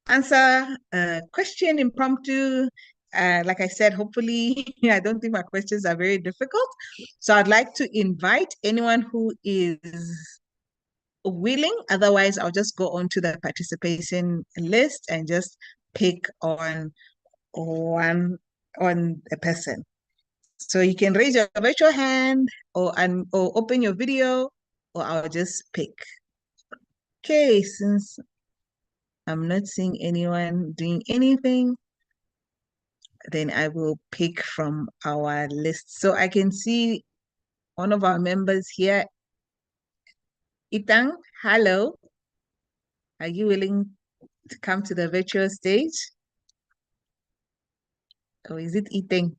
answer a question impromptu. Like I said, hopefully, I don't think my questions are very difficult. So I'd like to invite anyone who is willing. Otherwise, I'll just go on to the participation list and just pick on a person. So you can raise your virtual hand or open your video, or I'll just pick. Okay, since I'm not seeing anyone doing anything, then I will pick from our list. So I can see one of our members here. Itang, hello. Are you willing to come to the virtual stage? Or is it Itang?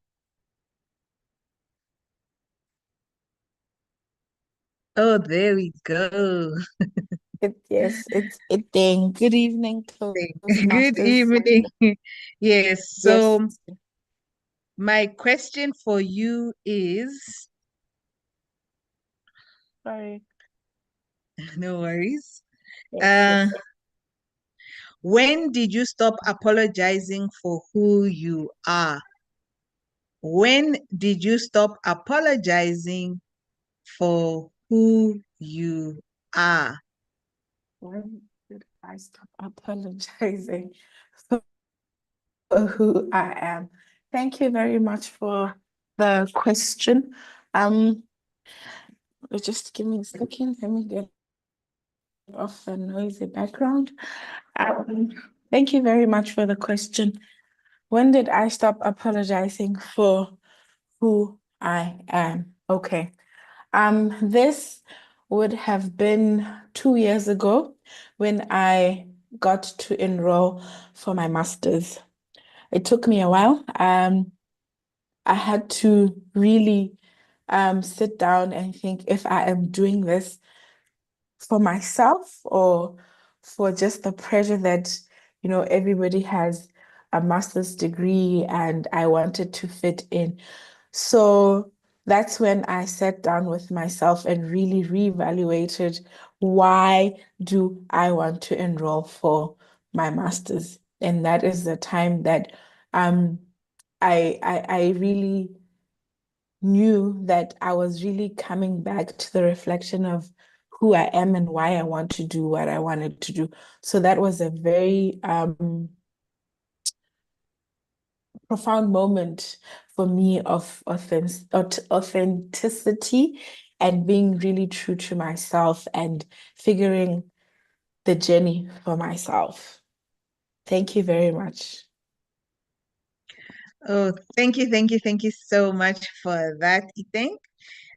Oh, there we go. Yes, it's a thing. Good evening, Good Toastmasters. evening. Yes, so Yes, my question for you is, sorry. no worries. Yes. When did you stop apologizing for who you are? When did you stop apologizing for who you are? When did I stop apologizing for who I am? Thank you very much for the question. Just give me a second. Let me get off the noisy background. Thank you very much for the question. When did I stop apologizing for who I am? Okay. This would have been 2 years ago when I got to enroll for my master's. It took me a while. I had to really sit down and think if I am doing this for myself or for just the pressure that, everybody has a master's degree and I wanted to fit in. So that's when I sat down with myself and really reevaluated why do I want to enroll for my master's. And that is the time that I really knew that I was really coming back to the reflection of who I am and why I want to do what I wanted to do. So that was a very profound moment for me of authenticity and being really true to myself and figuring the journey for myself. Thank you very much. Oh, thank you so much for that, Itang.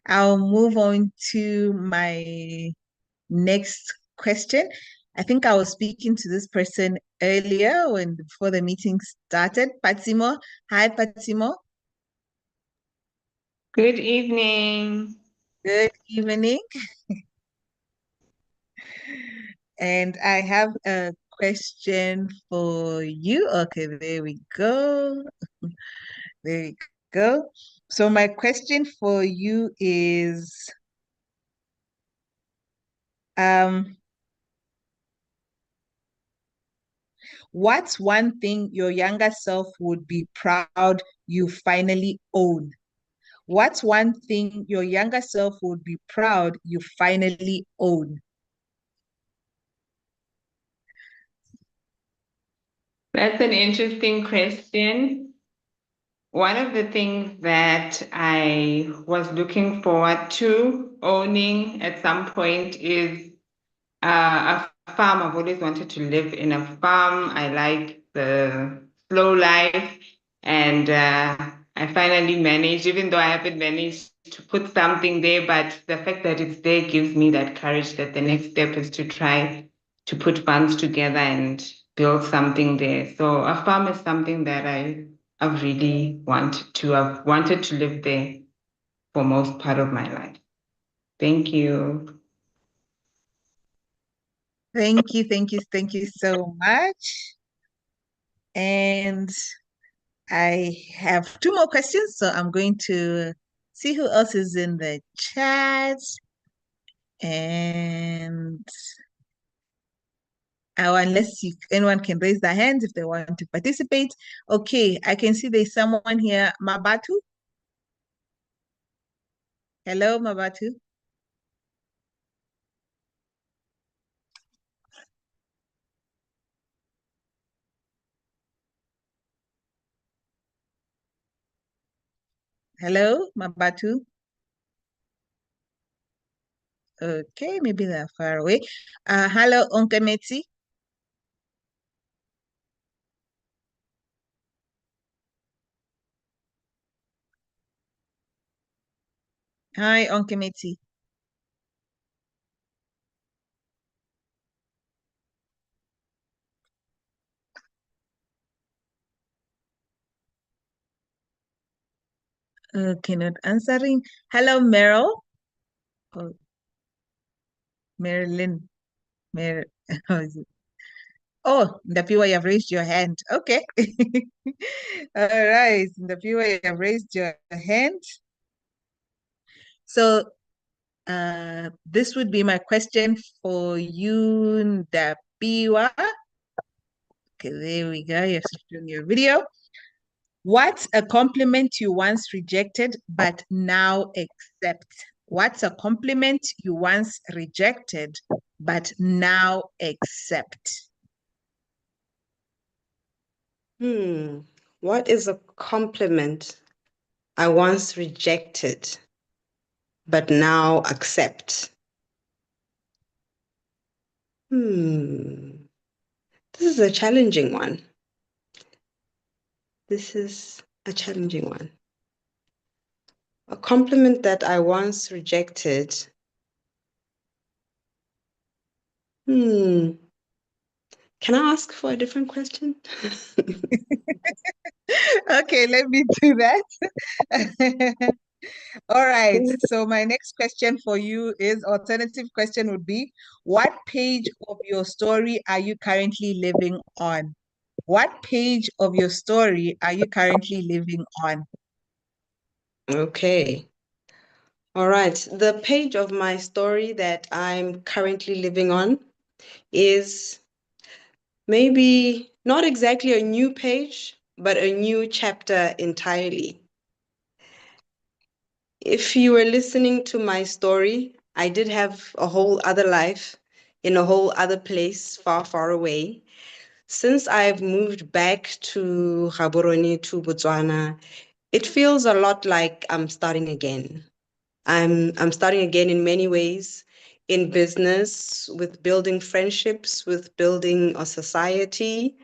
I'll move on to my next question. I think I was speaking to this person earlier before the meeting started. Patsimo. Hi, Patsimo. Good evening. Good evening. And I have a question for you. Okay, there we go. There we go. So my question for you is, what's one thing your younger self would be proud you finally own? What's one thing your younger self would be proud you finally own? That's an interesting question. One of the things that I was looking forward to owning at some point is a farm. I've always wanted to live in a farm. I like the slow life, and I finally managed, even though I haven't managed to put something there, but the fact that it's there gives me that courage that the next step is to try to put funds together and build something there. So a farm is something that I've really wanted to. I've wanted to live there for most part of my life. Thank you. Thank you, thank you, thank you so much. And I have two more questions, so I'm going to see who else is in the chat. And unless anyone can raise their hands if they want to participate. Okay, I can see there's someone here, Mabatu. Hello, Mabatu. Hello, Mabatu. Okay, maybe they're far away. Hello, Onkemeti. Hi, Onkemeti. Okay, not answering. Hello, Meryl. Oh, Marilyn. How is it? Oh, Ndapiwa, you have raised your hand. Okay. All right, Ndapiwa, you have raised your hand. So this would be my question for you, Ndapiwa. Okay, there we go. You're doing your video. What's a compliment you once rejected but now accept? What's a compliment you once rejected but now accept? What is a compliment I once rejected but now accept? This is a challenging one. This is a challenging one. A compliment that I once rejected. Can I ask for a different question? Okay, let me do that. All right. So my next question for you is alternative question would be, what page of your story are you currently living on? What page of your story are you currently living on? Okay. All right. The page of my story that I'm currently living on is maybe not exactly a new page, but a new chapter entirely. If you were listening to my story, I did have a whole other life in a whole other place far, far away. Since I've moved back to Gaborone, to Botswana, it feels a lot like I'm starting again. I'm starting again in many ways, in business, with building friendships, with building a society.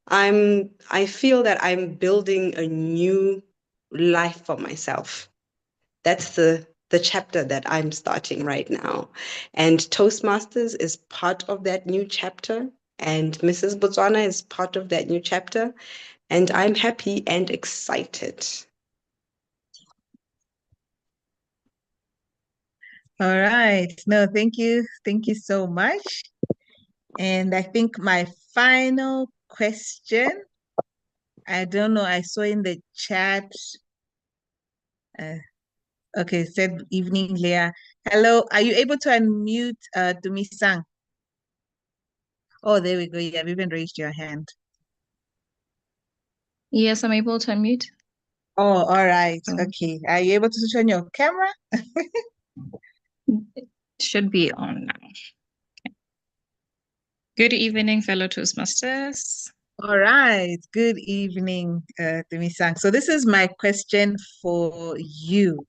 I feel that I'm building a new life for myself. That's the chapter that I'm starting right now. And Toastmasters is part of that new chapter, and Mrs. Botswana is part of that new chapter. And I'm happy and excited. All right. No, thank you. Thank you so much. And I think my final question, I don't know, I saw in the chat, okay, said evening, Leah. Hello, are you able to unmute Dumisang? Oh, there we go. You have even raised your hand. Yes, I'm able to unmute. Oh, all right. Okay. Are you able to switch on your camera? It should be on now. Okay. Good evening, fellow Toastmasters. All right. Good evening, Dumisang. So this is my question for you.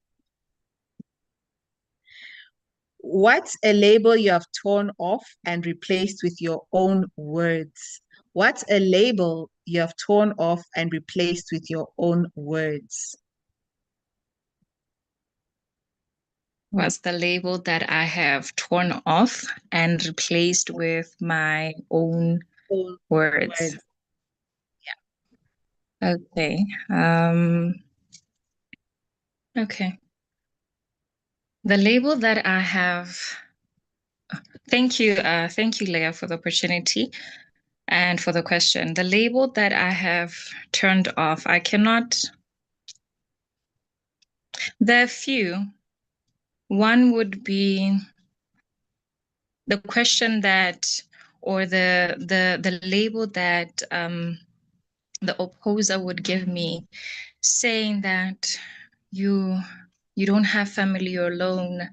What's a label you have torn off and replaced with your own words? What's a label you have torn off and replaced with your own words? was the label that I have torn off and replaced with my own words. Yeah. Okay. Okay. The label that I have. Thank you, Leah, for the opportunity and for the question. The label that I have turned off, I cannot. There are a few. One would be the question that, or the label that the opposer would give me, saying that you don't have family, you're alone,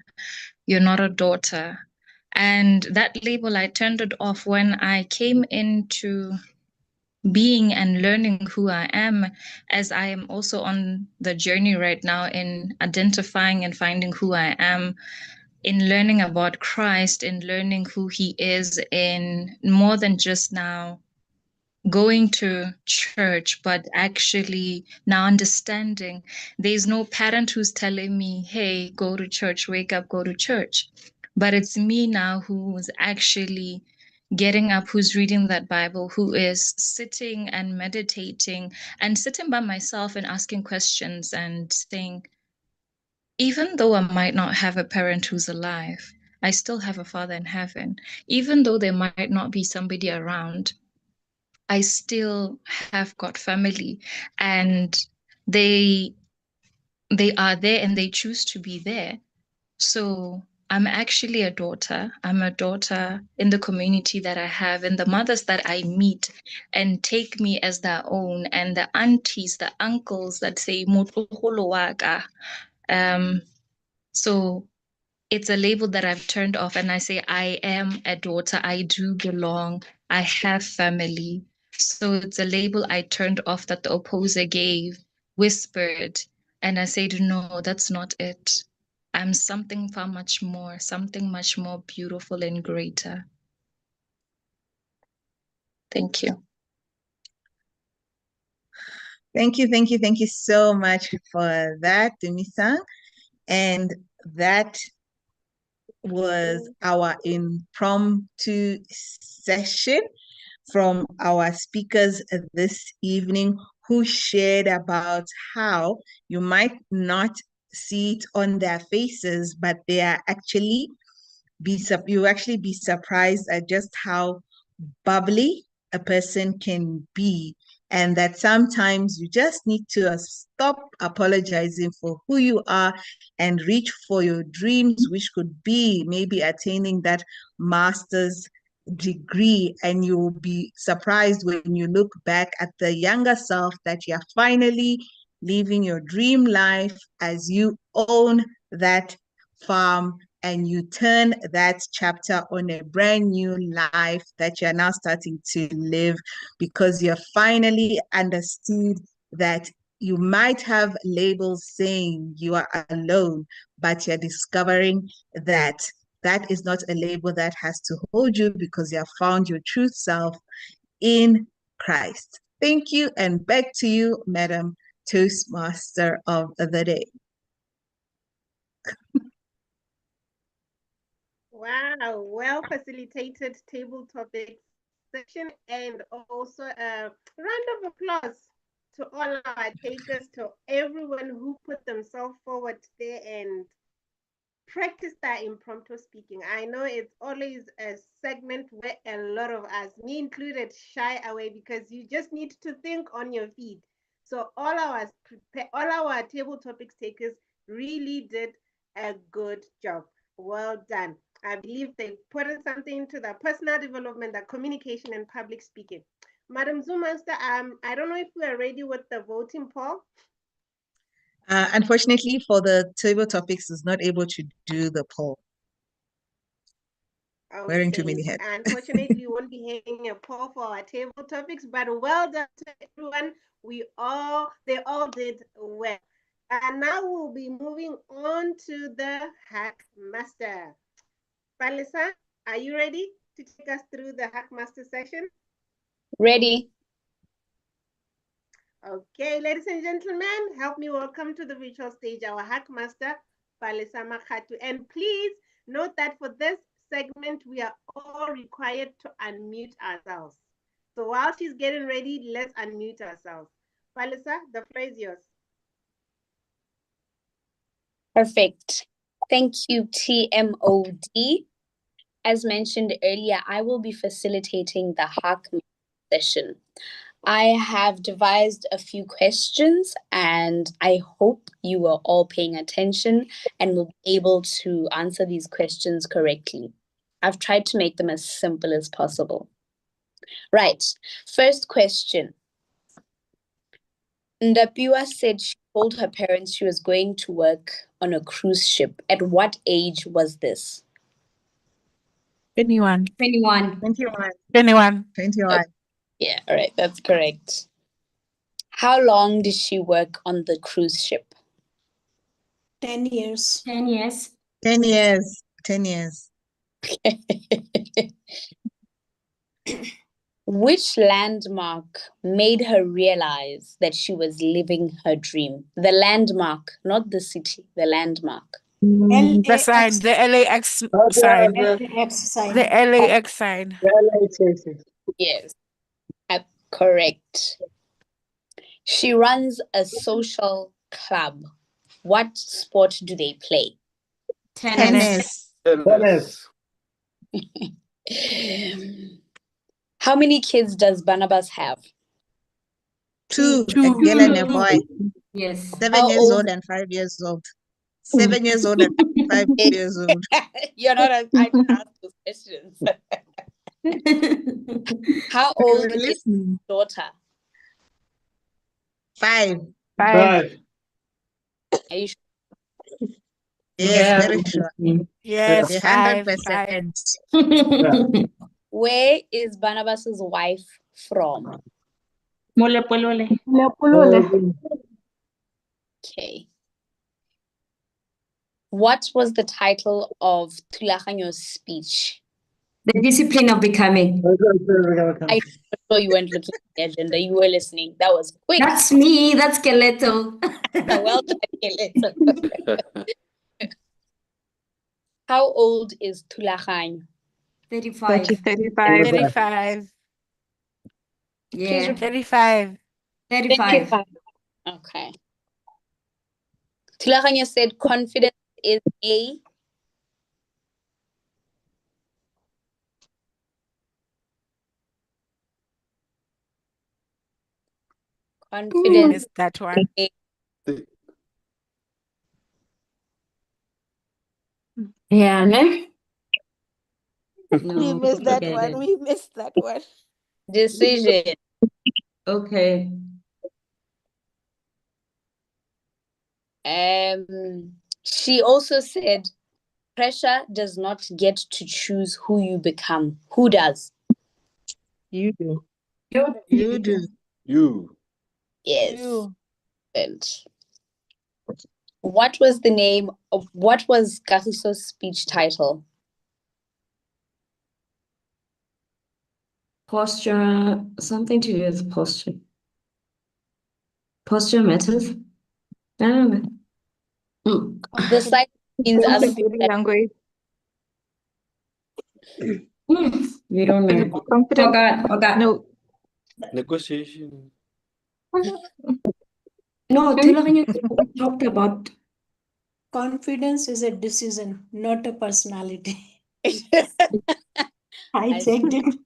you're not a daughter. And that label, I turned it off when I came into being and learning who I am, as I am also on the journey right now in identifying and finding who I am, in learning about Christ, in learning who he is, in more than just now going to church, but actually now understanding there's no parent who's telling me, hey, go to church, wake up, go to church. But it's me now who's actually getting up, who's reading that Bible, who is sitting and meditating and sitting by myself and asking questions and saying, even though I might not have a parent who's alive, I still have a Father in heaven. Even though there might not be somebody around, I still have got family, and they are there and they choose to be there. So I'm actually a daughter. I'm a daughter in the community that I have, and the mothers that I meet and take me as their own, and the aunties, the uncles that say "Motlogolo wa ka." So it's a label that I've turned off, and I say I am a daughter. I do belong. I have family. So it's a label I turned off that the opposer gave, whispered, and I said, no, that's not it. I'm something far much more, something much more beautiful and greater. Thank you. Thank you so much for that, Dumi-san. And that was our impromptu session from our speakers this evening, who shared about how you might not see it on their faces, but they are actually you actually be surprised at just how bubbly a person can be, and that sometimes you just need to stop apologizing for who you are and reach for your dreams, which could be maybe attaining that master's degree. And you'll be surprised when you look back at the younger self that you're finally living your dream life as you own that farm and you turn that chapter on a brand new life that you're now starting to live, because you're finally understood that you might have labels saying you are alone, but you're discovering that that is not a label that has to hold you, because you have found your true self in Christ. Thank you, and back to you, Madam Toastmaster of the Day. Wow, well facilitated table topic section, and also a round of applause to all our takers, to everyone who put themselves forward there and practice that impromptu speaking. I know it's always a segment where a lot of us, me included, shy away because you just need to think on your feet. So all our table topics takers really did a good job. Well done. I believe they put in something into the personal development, the communication, and public speaking. Madam Zoomaster, I don't know if we are ready with the voting poll. Unfortunately, for the table topics, is not able to do the poll. Okay. Wearing too many hats. Unfortunately, we won't be hanging a poll for our table topics, but well done to everyone. They all did well. And now we'll be moving on to the Hack Master. Palisa, are you ready to take us through the Hack Master session? Ready. Okay, ladies and gentlemen, help me welcome to the virtual stage our Hack Master, Palesa Makatu. And please note that for this segment, we are all required to unmute ourselves. So while she's getting ready, let's unmute ourselves. Palesa, the floor is yours. Perfect. Thank you, TMOD. As mentioned earlier, I will be facilitating the Hack session. I have devised a few questions and I hope you are all paying attention and will be able to answer these questions correctly. I've tried to make them as simple as possible. Right, first question. Ndapiwa said she told her parents she was going to work on a cruise ship. At what age was this? 21. 21. 21. Yeah, all right, that's correct. How long did she work on the cruise ship? 10 years. 10 years. 10 years. 10 years. Which landmark made her realize that she was living her dream? The landmark, not the city, the landmark. The sign, the LAX sign. LAX sign. The LAX sign. Yes, correct. She runs a social club. What sport do they play? Tennis. How many kids does Barnabas have? 2, a girl and a boy. Yes. 7 years old and 5 years old. 7 years old and 5 years old. You're not I didn't ask those questions. How old is his daughter? 5. Are you sure? Yes, very sure. Yes, 100%. Where is Barnabas's wife from? Molepolole. Okay. What was the title of Thulaganyo's speech? The discipline of becoming. I know you weren't looking at the agenda. You were listening. That was quick. That's me. That's Skeleto. Well done, Skeleto. How old is Thulaganyo? 35. 35. Yeah. 35. 35. Okay. Thulaganyo said confidence is a confidence. Missed that one. Yeah, no? We missed that one. We missed that one. Decision. Okay. She also said pressure does not get to choose who you become. Who does? You do. You do. You. Yes. You. And what was Kagiso's speech title? Posture, something to do with posture. Posture matters. I don't know. The site means other language. We don't know. Forgot. No. Negotiation. No, Thulaganyo talked about. Confidence is a decision, not a personality. I checked it.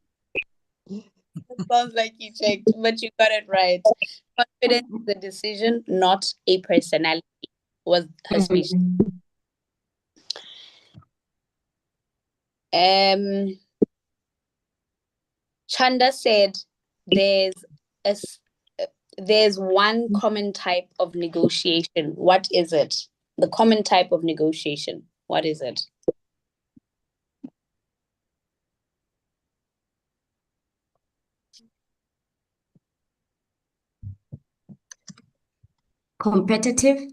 Sounds like you checked, but you got it right. Confidence is a decision, not a personality, was her speech. Chanda said there's one common type of negotiation. What is it? The common type of negotiation. What is it? Competitive?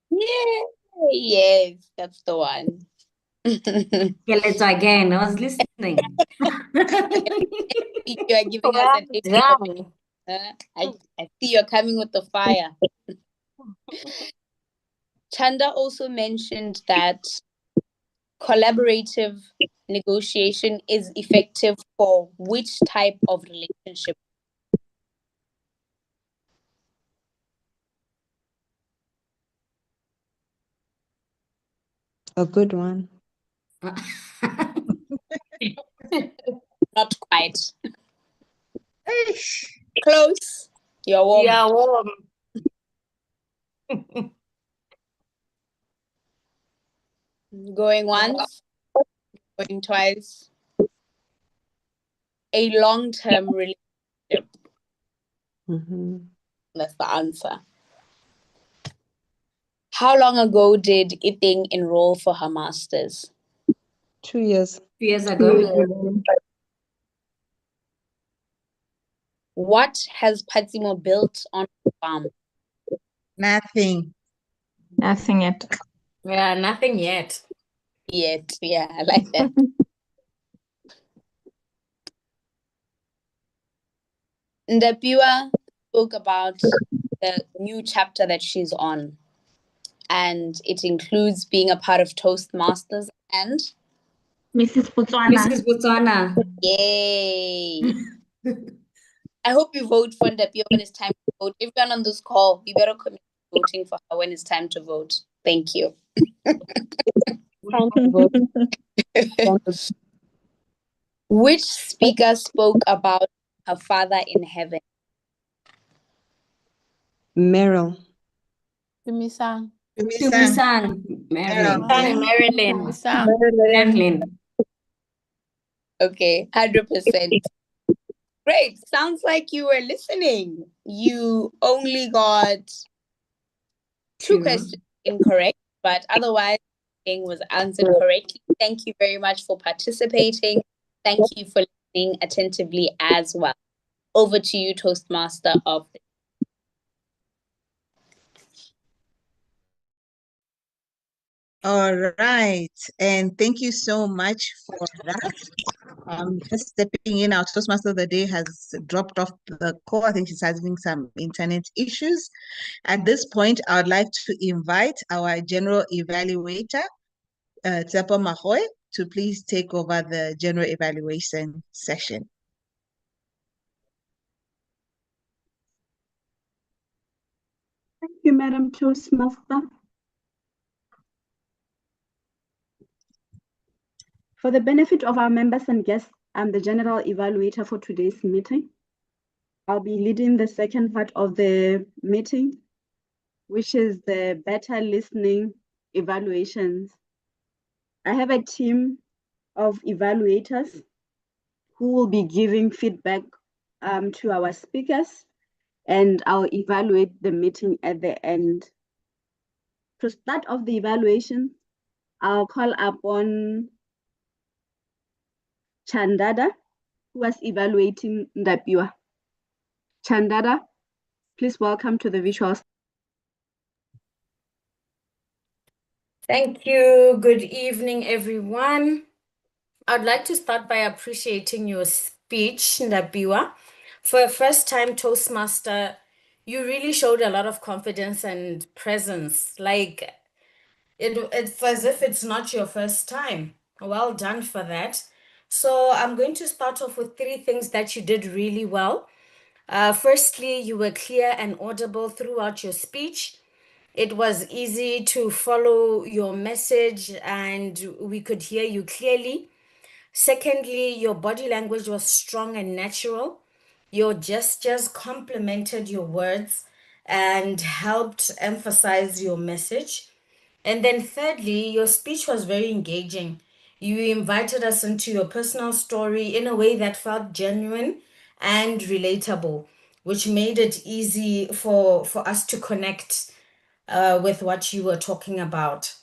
Yeah, yes, that's the one. Skeleto again. I was listening. You are giving us a nickname. I see you're coming with the fire. Chanda also mentioned that collaborative negotiation is effective for which type of relationship? A good one. Not quite. Close. You're warm. Yeah, warm. Going once, going twice. A long-term relationship. That's the answer. How long ago did Iping enroll for her master's? 2 years. 2 years ago. What has Patsimo built on the farm? Nothing. Nothing yet. Yeah, nothing yet. Yet, yeah, I like that. Ndapiwa spoke about the new chapter that she's on, and it includes being a part of Toastmasters and Mrs. Botswana. Mrs. Botswana. yay! I hope you vote for Ndapiwa when it's time to vote. Everyone on this call, you better commit to voting for her when it's time to vote. Thank you. Time to vote. Which speaker spoke about her father in heaven? Meryl. Tumisang. Tumisang. Marilyn. Marilyn. Marilyn. Okay, 100%. Great. Sounds like you were listening. You only got two questions incorrect, but otherwise, everything was answered correctly. Thank you very much for participating. Thank you for listening attentively as well. Over to you, Toastmaster of the All right, and thank you so much for that. Just stepping in, our Toastmaster of the day has dropped off the call. I think she's having some internet issues. At this point, I would like to invite our general evaluator, Tsepo Mahoy, to please take over the general evaluation session. Thank you, Madam Toastmaster. For the benefit of our members and guests, I'm the general evaluator for today's meeting. I'll be leading the second part of the meeting, which is the better listening evaluations. I have a team of evaluators who will be giving feedback to our speakers, and I'll evaluate the meeting at the end. To start off the evaluation, I'll call upon Chandada, who was evaluating Ndapiwa. Chandada, please welcome to the visuals. Thank you. Good evening, everyone. I'd like to start by appreciating your speech, Ndapiwa. For a first-time Toastmaster, you really showed a lot of confidence and presence. Like, it's as if it's not your first time. Well done for that. So I'm going to start off with 3 things that you did really well. Firstly, you were clear and audible throughout your speech. It was easy to follow your message and we could hear you clearly. Secondly, your body language was strong and natural. Your gestures complemented your words and helped emphasize your message. And then thirdly, your speech was very engaging. You invited us into your personal story in a way that felt genuine and relatable, which made it easy for us to connect with what you were talking about.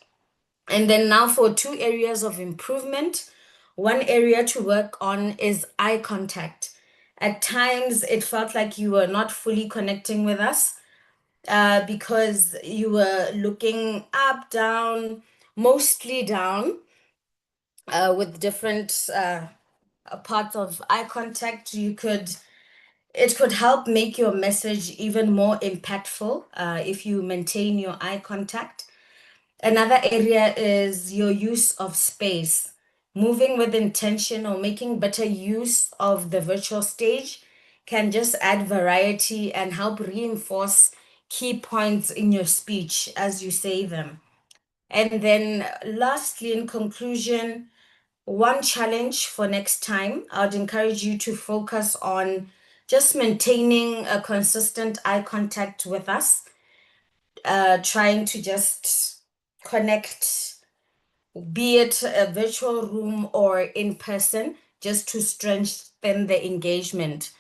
And then now for 2 areas of improvement. One area to work on is eye contact. At times, it felt like you were not fully connecting with us because you were looking up, down, mostly down, with different parts of eye contact. It could help make your message even more impactful if you maintain your eye contact. Another area is your use of space. Moving with intention or making better use of the virtual stage can just add variety and help reinforce key points in your speech as you say them. And then, lastly, in conclusion, one challenge for next time, I'd encourage you to focus on just maintaining a consistent eye contact with us, trying to just connect, be it a virtual room or in person, just to strengthen the engagement.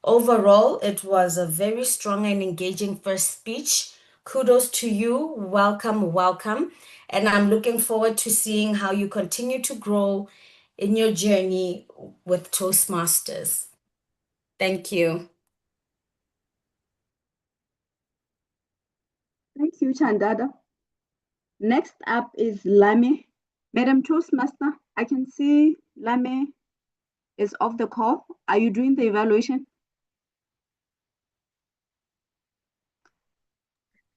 Overall, it was a very strong and engaging first speech. Kudos to you. Welcome, welcome. And I'm looking forward to seeing how you continue to grow in your journey with Toastmasters. Thank you. Thank you, Chandada. Next up is Lame. Madam Toastmaster, I can see Lame is off the call. Are you doing the evaluation?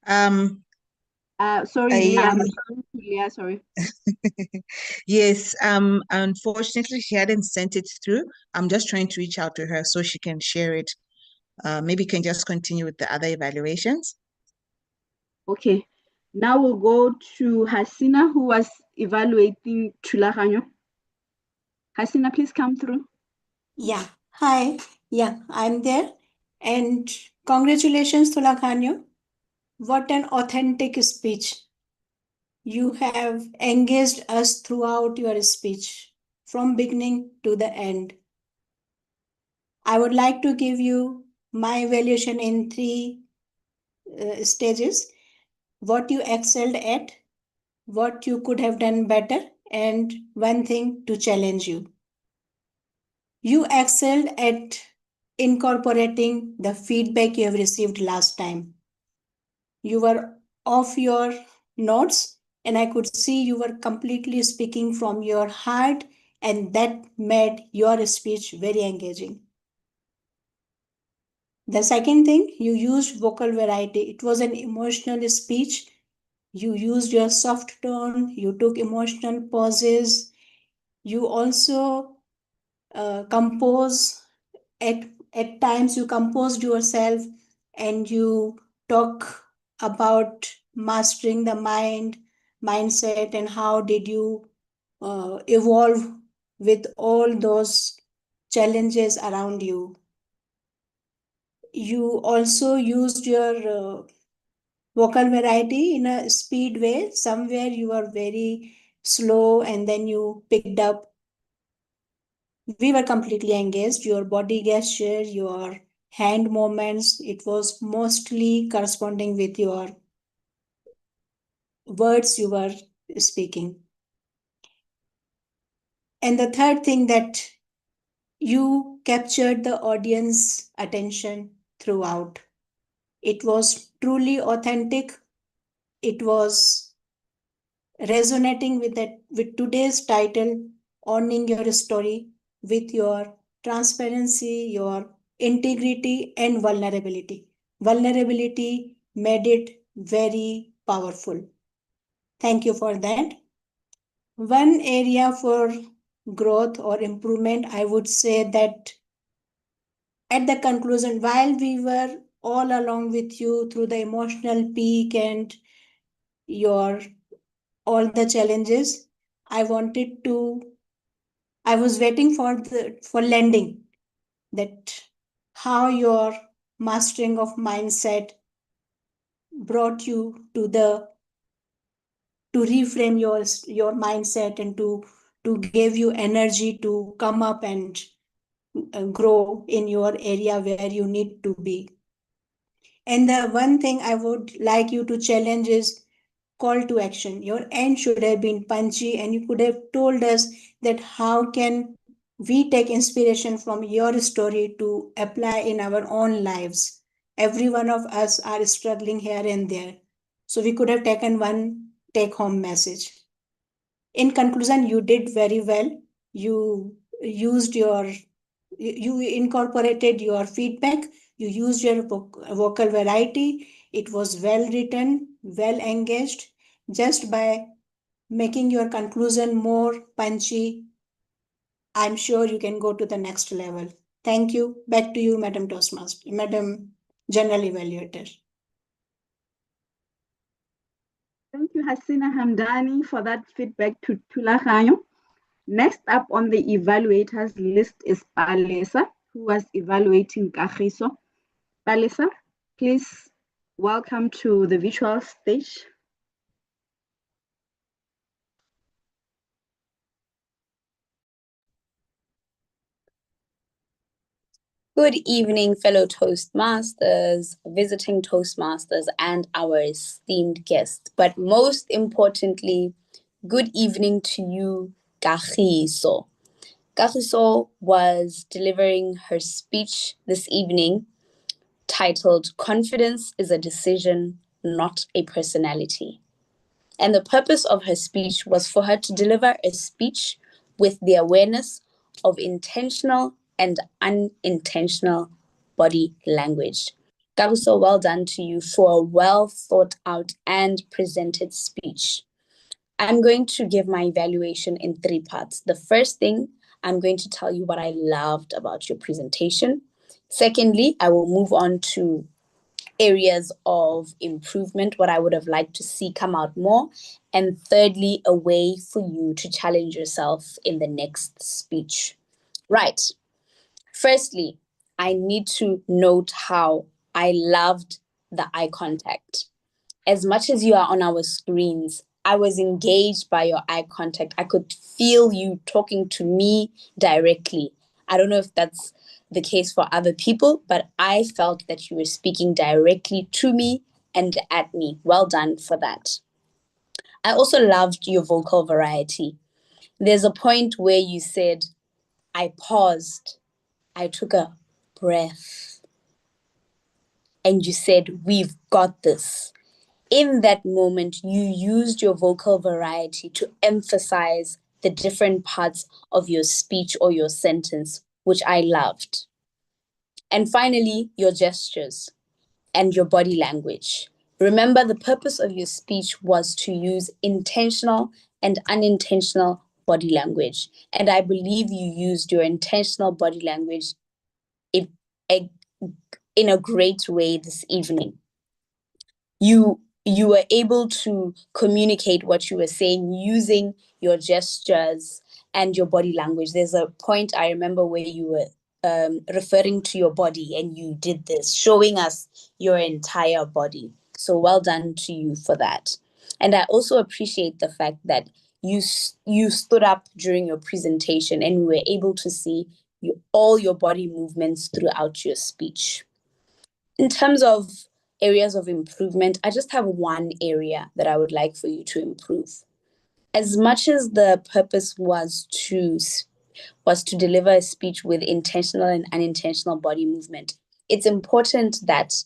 Sorry, Leah. Leah, sorry. Yes, unfortunately, she hadn't sent it through. I'm just trying to reach out to her so she can share it. Maybe you can just continue with the other evaluations. Okay. Now we'll go to Hasina, who was evaluating Thulaganyo. Hasina, please come through. Yeah, hi. Yeah, I'm there. And congratulations, Thulaganyo. What an authentic speech. You have engaged us throughout your speech, from beginning to the end. I would like to give you my evaluation in three stages: what you excelled at, what you could have done better, and one thing to challenge you. You excelled at incorporating the feedback you have received last time. You were off your notes, and I could see you were completely speaking from your heart, and that made your speech very engaging. The second thing, you used vocal variety. It was an emotional speech. You used your soft tone, you took emotional pauses, you also compose at times you composed yourself, and you talk about mastering the mindset, and how did you evolve with all those challenges around you. You also used your vocal variety in a speed way. Somewhere you are very slow and then you picked up. We were completely engaged. Your body gesture, your hand movements, it was mostly corresponding with your words you were speaking. And the third thing, that you captured the audience attention throughout. It was truly authentic. It was resonating with that, with today's title, owning your story, with your transparency, your integrity, and vulnerability. Vulnerability made it very powerful. Thank you for that. One area for growth or improvement, I would say that at the conclusion, while we were all along with you through the emotional peak and your all the challenges, I wanted to, I was waiting for landing, that how your mastering of mindset brought you to reframe your mindset, and to give you energy to come up and grow in your area where you need to be. And the one thing I would like you to challenge is call to action. Your end should have been punchy, and you could have told us that how can we take inspiration from your story to apply in our own lives. Every one of us are struggling here and there. So we could have taken one take home message. In conclusion, you did very well. You used your, you incorporated your feedback, you used your vocal variety. It was well written, well engaged, just by making your conclusion more punchy, I'm sure you can go to the next level. Thank you. Back to you, Madam Toastmaster, Madam General Evaluator. Thank you, Hasina Hamdani, for that feedback to Tulaganyo. Next up on the evaluators list is Palesa, who was evaluating Kagiso. Palesa, please welcome to the virtual stage. Good evening, fellow Toastmasters, visiting Toastmasters, and our esteemed guests. But most importantly, good evening to you, Kagiso. Kagiso was delivering her speech this evening titled Confidence is a Decision, Not a Personality. And the purpose of her speech was for her to deliver a speech with the awareness of intentional and unintentional body language. Karuso, well done to you for a well thought out and presented speech. I'm going to give my evaluation in 3 parts. The first thing, I'm going to tell you what I loved about your presentation. Secondly, I will move on to areas of improvement, what I would have liked to see come out more. And thirdly, a way for you to challenge yourself in the next speech. Right. Firstly, I need to note how I loved the eye contact. As much as you are on our screens, I was engaged by your eye contact. I could feel you talking to me directly. I don't know if that's the case for other people, but I felt that you were speaking directly to me and at me. Well done for that. I also loved your vocal variety. There's a point where you said, I paused, I took a breath, and you said, we've got this. In that moment, you used your vocal variety to emphasize the different parts of your speech or your sentence, which I loved. And finally, your gestures and your body language. Remember, the purpose of your speech was to use intentional and unintentional body language. And I believe you used your intentional body language in a great way this evening. You were able to communicate what you were saying using your gestures and your body language. There's a point I remember where you were referring to your body and you did this, showing us your entire body. So well done to you for that. And I also appreciate the fact that you stood up during your presentation and we were able to see all your body movements throughout your speech. In terms of areas of improvement, I just have one area that I would like for you to improve. As much as the purpose was to deliver a speech with intentional and unintentional body movement, it's important that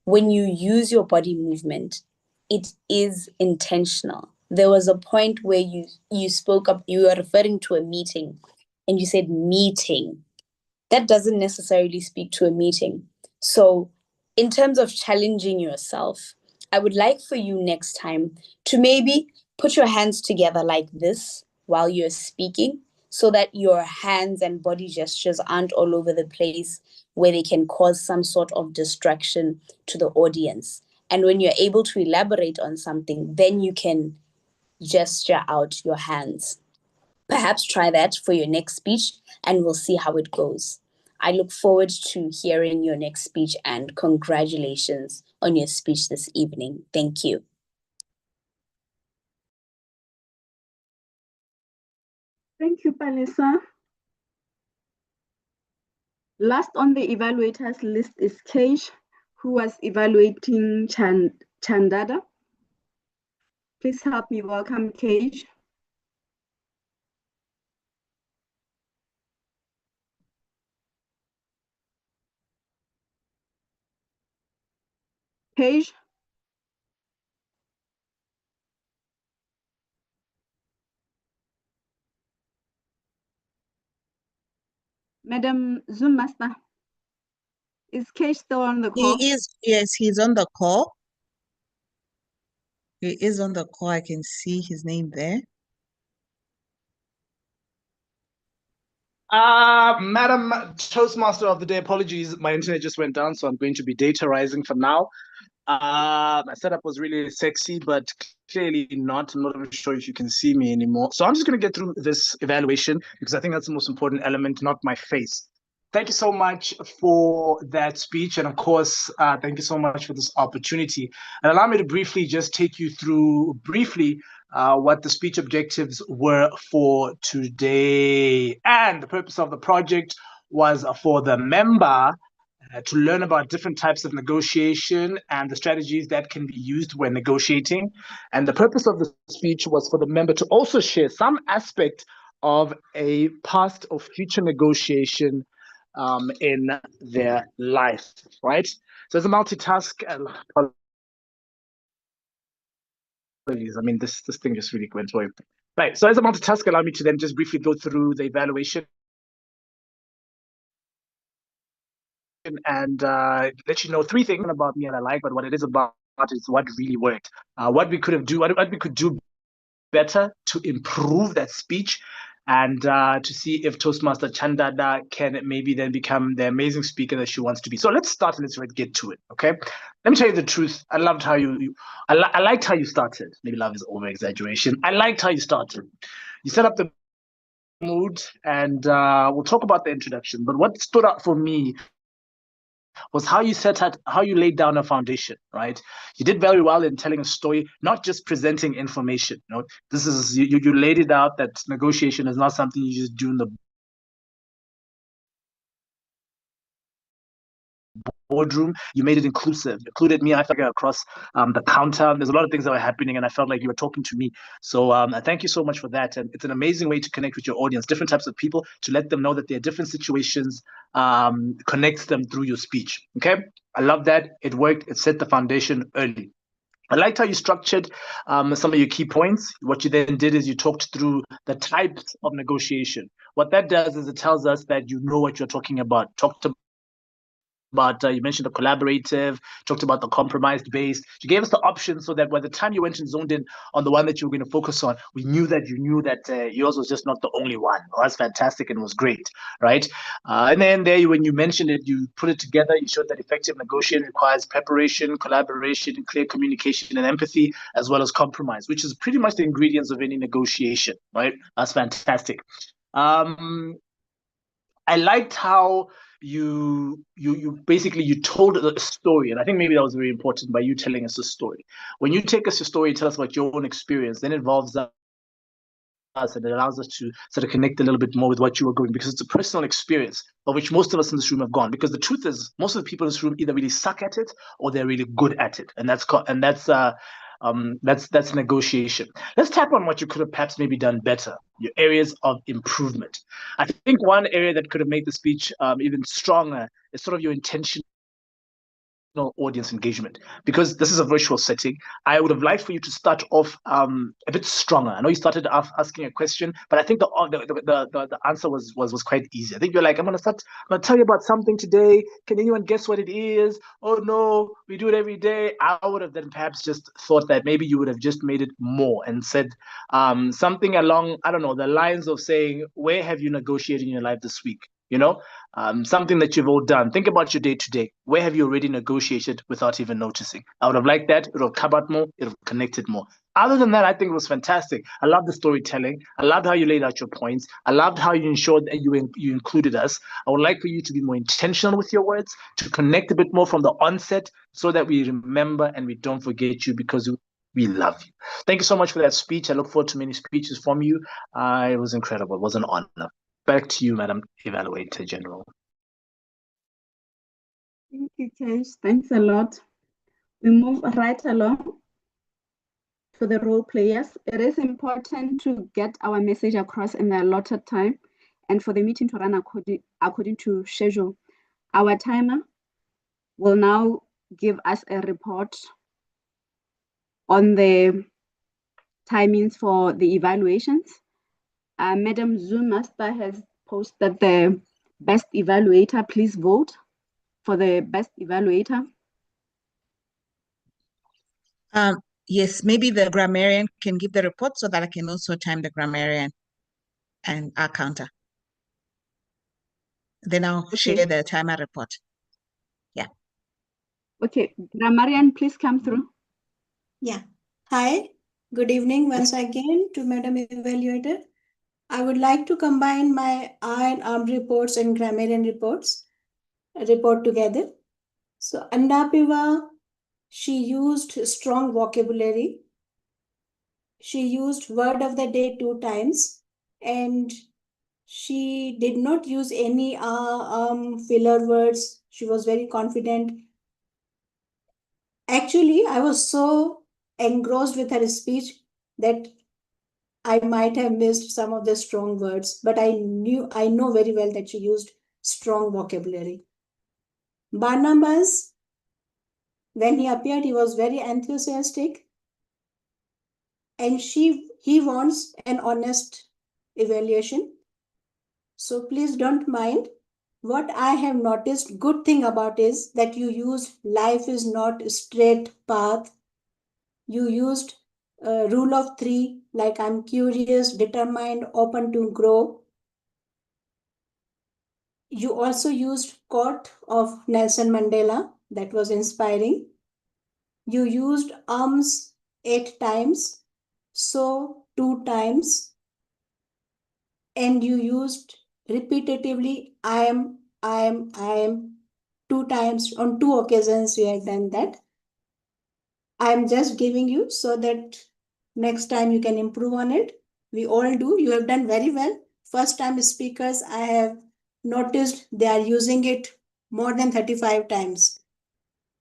when you use your body movement, it is intentional. There was a point where you spoke up, you were referring to a meeting, and you said meeting. That doesn't necessarily speak to a meeting. So in terms of challenging yourself, I would like for you next time to maybe put your hands together like this while you're speaking so that your hands and body gestures aren't all over the place where they can cause some sort of distraction to the audience. And when you're able to elaborate on something, then you can gesture out your hands. Perhaps try that for your next speech and we'll see how it goes. I look forward to hearing your next speech and congratulations on your speech this evening. Thank you. Thank you, Palesa. Last on the evaluators list is Keish, who was evaluating Chandada. Please help me welcome Keish. Keish. Madam Zoom Master, is Keish still on the call? He is, yes, he's on the call. He is on the call. I can see his name there. Madam Toastmaster of the Day, apologies, my internet just went down, so I'm going to be data rising for now. My setup was really sexy, but clearly not. I'm not even sure if you can see me anymore. So I'm just going to get through this evaluation because I think that's the most important element, not my face. Thank you so much for that speech. And of course, thank you so much for this opportunity. And allow me to briefly just take you through what the speech objectives were for today. And the purpose of the project was for the member to learn about different types of negotiation and the strategies that can be used when negotiating. And the purpose of the speech was for the member to also share some aspect of a past or future negotiation in their life, right? So as a multitask, apologies, I mean, this thing just really went away. Right, so as a multitask, allow me to then just briefly go through the evaluation and let you know 3 things about me and I like, but what it is about is what really worked, what we could do better to improve that speech, and to see if Toastmaster Chandada can maybe then become the amazing speaker that she wants to be. So let's start and let's get to it, okay? Let me tell you the truth. I loved how I liked how you started. Maybe love is over exaggeration. I liked how you started. You set up the mood, and we'll talk about the introduction. But what stood out for me was how you laid down a foundation, right? You did very well in telling a story, not just presenting information. You know, this is you laid it out that negotiation is not something you just do in the boardroom. You made it inclusive. You included me. I felt like across the counter. There's a lot of things that were happening, and I felt like you were talking to me. So thank you so much for that. And it's an amazing way to connect with your audience, different types of people, to let them know that there are different situations, connects them through your speech. Okay, I love that. It worked. It set the foundation early. I liked how you structured some of your key points. What you then did is you talked through the types of negotiation. What that does is it tells us that you know what you're talking about. Talked about you mentioned the collaborative, talked about the compromised based. You gave us the options so that by the time you went and zoned in on the one that you were going to focus on, we knew that you knew that yours was just not the only one. Well, that's fantastic and was great, right? And then there, when you mentioned it, you put it together. You showed that effective negotiation requires preparation, collaboration, clear communication, and empathy, as well as compromise, which is pretty much the ingredients of any negotiation, right? That's fantastic. I liked how you basically you told a story, and I think maybe that was very important by you telling us a story. When you take us a story, tell us about your own experience, then it involves us and it allows us to sort of connect a little bit more with what you were going, because it's a personal experience of which most of us in this room have gone. Because the truth is, most of the people in this room either really suck at it or they're really good at it, and that's negotiation. Let's tap on what you could have perhaps maybe done better, your areas of improvement. I think one area that could have made the speech even stronger is sort of your intention audience engagement, because this is a virtual setting. I would have liked for you to start off a bit stronger. I know you started off asking a question, but I think the answer was quite easy. I think you're like, I'm gonna tell you about something today. Can anyone guess what it is? Oh no, we do it every day. I would have then perhaps just thought that maybe you would have just made it more and said something along, I don't know, the lines of saying, where have you negotiated in your life this week? You know, something that you've all done. Think about your day to day. Where have you already negotiated without even noticing? I would have liked that. It would have covered more. It would have connected more. Other than that, I think it was fantastic. I love the storytelling. I loved how you laid out your points. I loved how you ensured that you included us. I would like for you to be more intentional with your words, to connect a bit more from the onset so that we remember and we don't forget you, because we love you. Thank you so much for that speech. I look forward to many speeches from you. It was incredible. It was an honor. Back to you, Madam Evaluator General. Thank you, Kesh. Thanks a lot. We move right along to the role players. It is important to get our message across in the allotted time and for the meeting to run according to schedule. Our timer will now give us a report on the timings for the evaluations. Madam Zoom Master has posted the best evaluator. Please vote for the best evaluator. Yes, maybe the grammarian can give the report so that I can also time the grammarian and our counter. Then I'll share the timer report. Yeah. Okay, grammarian, please come through. Yeah. Hi, good evening once again to Madam Evaluator. I would like to combine my R and ARM reports and grammarian reports report together. So Andapiva, she used strong vocabulary. She used word of the day 2 times, and she did not use any filler words. She was very confident. Actually, I was so engrossed with her speech that I might have missed some of the strong words, but I know very well that she used strong vocabulary. Barnabas, when he appeared, he was very enthusiastic, and he wants an honest evaluation. So please don't mind. What I have noticed good thing about is that you used life is not a straight path. You used rule of 3, like I'm curious, determined, open to grow. You also used quote of Nelson Mandela, that was inspiring. You used 8 times, so 2 times, and you used repetitively I am 2 times. On 2 occasions you have done that. I am just giving you so that next time you can improve on it. We all do. You have done very well. First time speakers, I have noticed they are using it more than 35 times.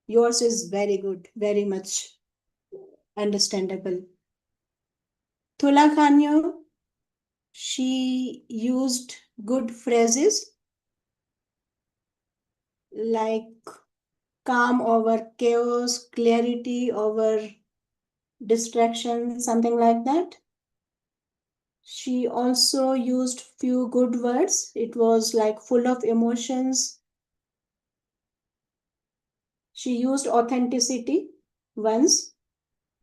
Yours is very good, very much understandable. Thula Khanyo, she used good phrases like calm over chaos, clarity over distraction, something like that. She also used few good words. It was like full of emotions. She used authenticity once.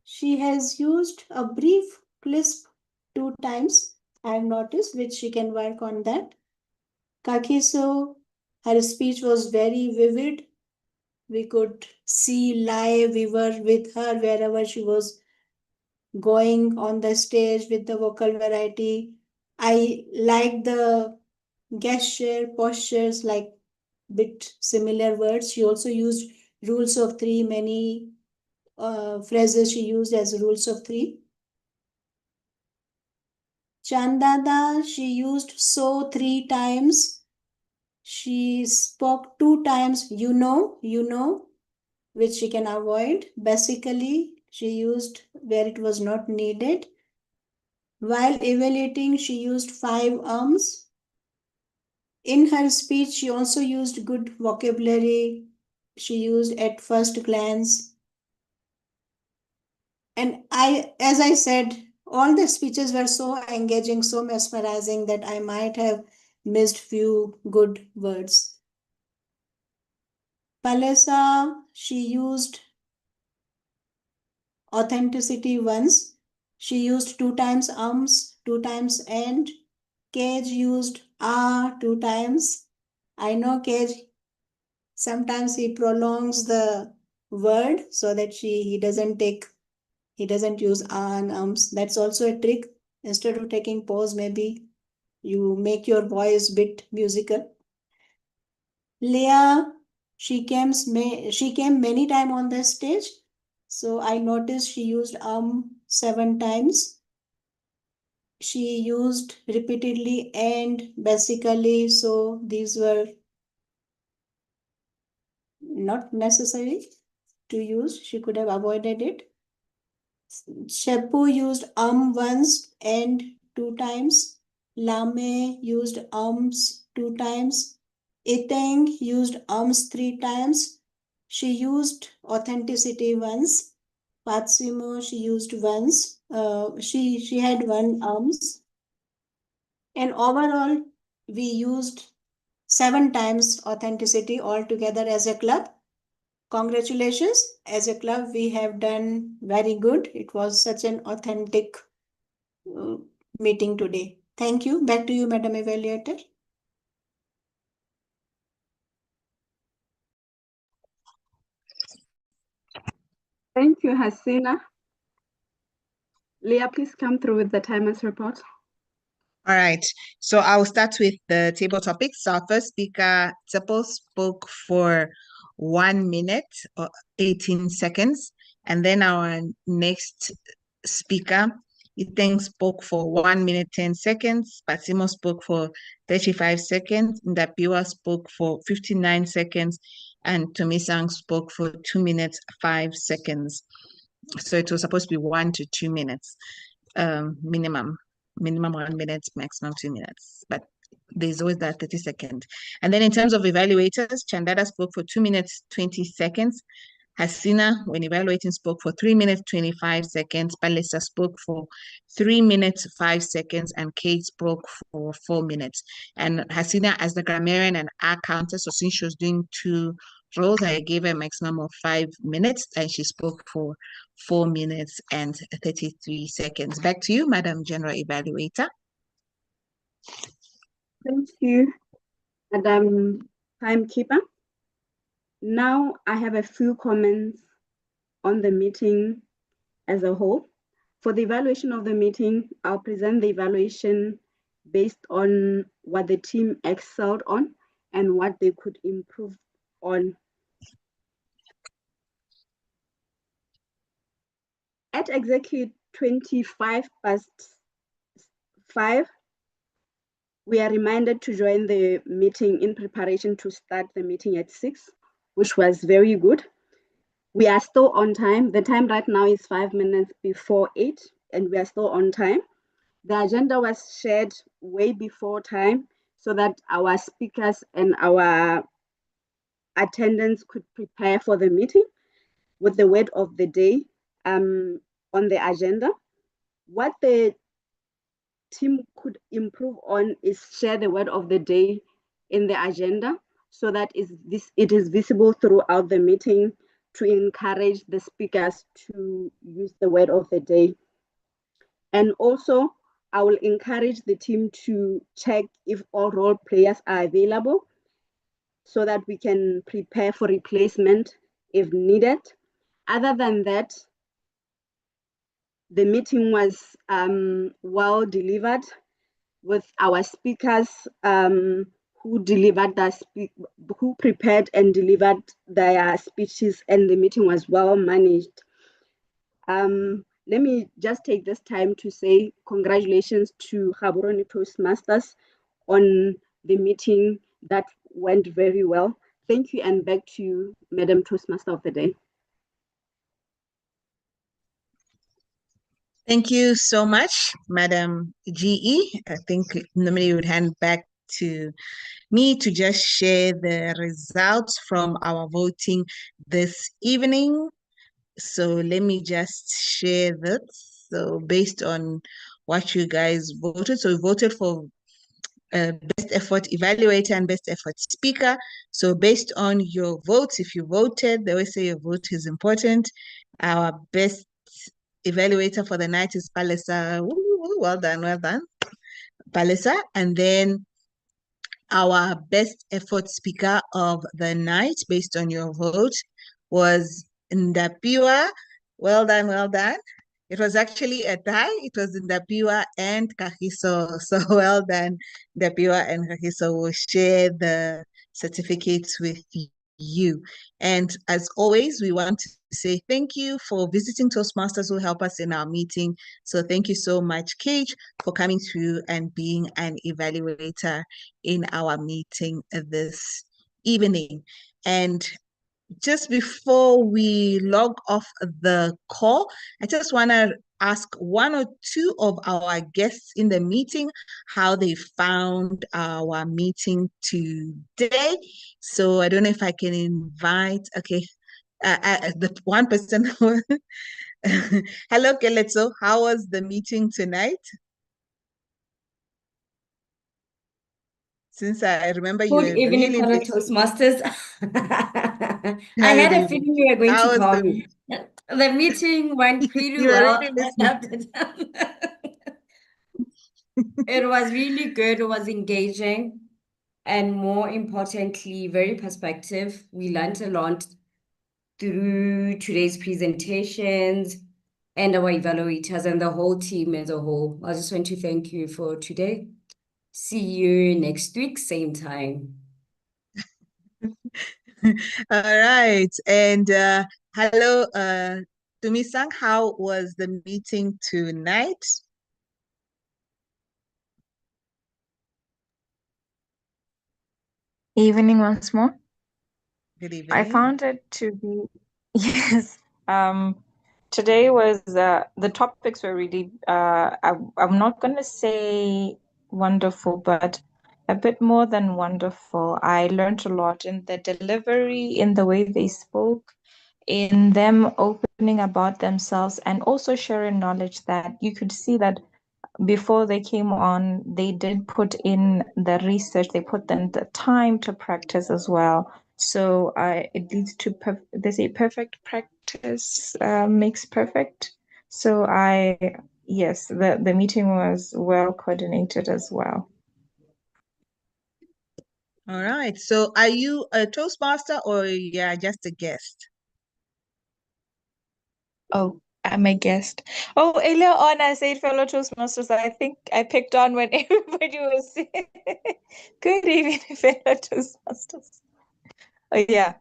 She has used a brief clisp 2 times, I have noticed, which she can work on that. Kakiso, her speech was very vivid. We could see live, we were with her wherever she was going on the stage with the vocal variety. I like the gesture, postures, like bit similar words. She also used rules of 3, many phrases she used as rules of 3. Chandada, she used so 3 times. She spoke 2 times, you know, which she can avoid. Basically, she used where it was not needed. While evaluating, she used 5 arms. In her speech, she also used good vocabulary. She used at first glance. And as I said, all the speeches were so engaging, so mesmerizing that I might have missed few good words. Palesa, she used authenticity once. She used 2 times 2 times and. Cage used 2 times. I know Cage, sometimes he prolongs the word so that he doesn't use and ums. That's also a trick. Instead of taking pause, maybe you make your voice bit musical. Leah, she came many times on the stage. So I noticed she used 7 times. She used repeatedly and basically, so these were not necessary to use. She could have avoided it. Shepu used once and 2 times. Lame used ums 2 times. Iteng used 3 times. She used authenticity once. Patsimo, she used once. She had 1 and overall we used 7 times authenticity altogether as a club. Congratulations. As a club, we have done very good. It was such an authentic meeting today. Thank you. Back to you, Madam Evaluator. Thank you, Hasina. Leah, please come through with the timers report. All right, so I'll start with the table topics. So our first speaker, Tsepo, spoke for 1 minute or 18 seconds. And then our next speaker, Iteng, spoke for 1 minute, 10 seconds. Pasimo spoke for 35 seconds. Ndapiwa spoke for 59 seconds. And Tomisang spoke for 2 minutes, 5 seconds. So it was supposed to be 1 to 2 minutes minimum 1 minute, maximum 2 minutes, but there's always that 30-second. And then in terms of evaluators, Chandada spoke for 2 minutes, 20 seconds. Hasina, when evaluating, spoke for 3 minutes, 25 seconds. Palesa spoke for 3 minutes, 5 seconds, and Kate spoke for 4 minutes. And Hasina, as the grammarian and our counter, so since she was doing 2 roles, I gave her a maximum of 5 minutes, and she spoke for 4 minutes and 33 seconds. Back to you, Madam General Evaluator. Thank you, Madam Timekeeper. Now I have a few comments on the meeting as a whole. For the evaluation of the meeting, I'll present the evaluation based on what the team excelled on and what they could improve on. At exactly 5:25, we are reminded to join the meeting in preparation to start the meeting at 6, which was very good. We are still on time. The time right now is 5 minutes before 8, and we are still on time. The agenda was shared way before time so that our speakers and our attendants could prepare for the meeting with the word of the day on the agenda. What the team could improve on is share the word of the day in the agenda so that it is visible throughout the meeting to encourage the speakers to use the word of the day. And also, I will encourage the team to check if all role players are available so that we can prepare for replacement if needed. Other than that, the meeting was well delivered with our speakers who prepared and delivered their speeches, and the meeting was well managed. Let me just take this time to say congratulations to Gaborone Toastmasters on the meeting that went very well. Thank you, and back to you, Madam Toastmaster of the Day. Thank you so much, Madam GE. I think normally would hand back to me to just share the results from our voting this evening. So let me just share this. So based on what you guys voted, so we voted for best effort evaluator and best effort speaker. So based on your votes, if you voted, they always say your vote is important. Our best evaluator for the night is Palesa. Well done, Palesa. And then our best effort speaker of the night, based on your vote, was Ndapiwa. Well done. It was actually a tie. It was Ndapiwa and Kagiso. So well done, Ndapiwa and Kagiso. Will share the certificates with you. And as always, we want to say thank you for visiting Toastmasters who help us in our meeting. So thank you so much, Cage, for coming through and being an evaluator in our meeting this evening. And just before we log off the call, I just want to ask one or two of our guests in the meeting how they found our meeting today. So I don't know if I can invite, okay, the one person. Hello, Keletso. How was the meeting tonight? since I remember you Good were evening, really fellow busy. Toastmasters. I Good had a evening. feeling you were going How to was call the me. The meeting went pretty You were well. really I listening. have to tell you. It was really good. It was engaging. And more importantly, very perspective. We learned a lot through today's presentations and our evaluators and the whole team as a whole. I just want to thank you for today. See you next week, same time. All right. And hello, Tumi-san. How was the meeting tonight? Evening once more. Good evening. I found it to be yes. Today was the topics were really I'm not gonna say wonderful, but a bit more than wonderful. I learned a lot in the delivery, in the way they spoke, in them opening about themselves, and also sharing knowledge that you could see that before they came on, they did put in the research, they put in the time to practice as well. So it leads to, they say perfect practice makes perfect. So yes, the meeting was well coordinated as well. All right. So are you a Toastmaster or yeah, just a guest? Oh, I'm a guest. Oh, earlier on I said fellow Toastmasters. I think I picked on when everybody was saying good evening, fellow Toastmasters. Oh yeah.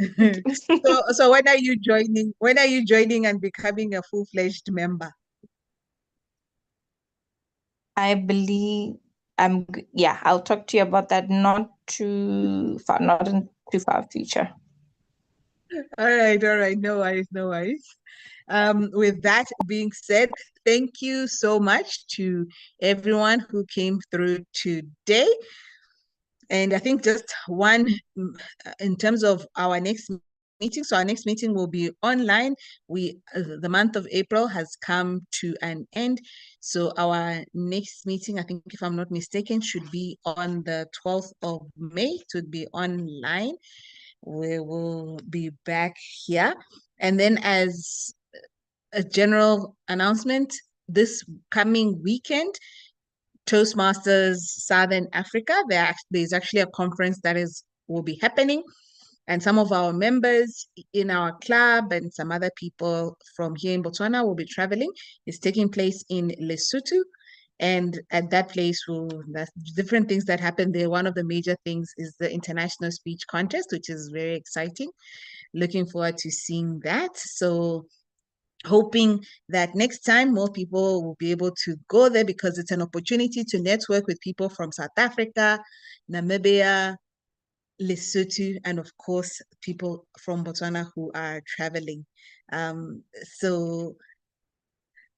So when are you joining? When are you joining and becoming a full-fledged member? I believe yeah, I'll talk to you about that not too far, not in too far future. All right, no worries, no worries. With that being said, thank you so much to everyone who came through today. And I think just one in terms of our next meeting. So our next meeting will be online. The month of April has come to an end. So our next meeting, I think if I'm not mistaken, should be on the 12th of May. It would be online. We will be back here. And then as a general announcement, this coming weekend, Toastmasters Southern Africa, there's actually a conference that will be happening. And some of our members in our club and some other people from here in Botswana will be traveling. It's taking place in Lesotho. And at that place, there's different things that happen there. One of the major things is the International Speech Contest, which is very exciting. Looking forward to seeing that. So hoping that next time more people will be able to go there because it's an opportunity to network with people from South Africa, Namibia, Lesotho, and of course, people from Botswana who are traveling. So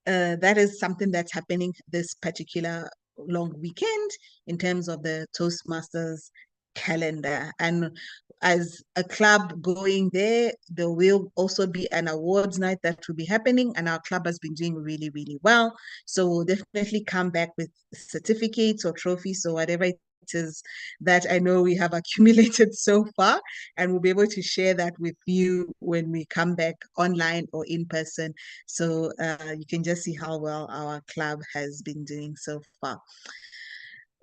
that is something that's happening this particular long weekend in terms of the Toastmasters calendar. And as a club going there will also be an awards night that will be happening, and our club has been doing really, really well. So we'll definitely come back with certificates or trophies or whatever it is that I know we have accumulated so far, and we'll be able to share that with you when we come back online or in person. So you can just see how well our club has been doing so far.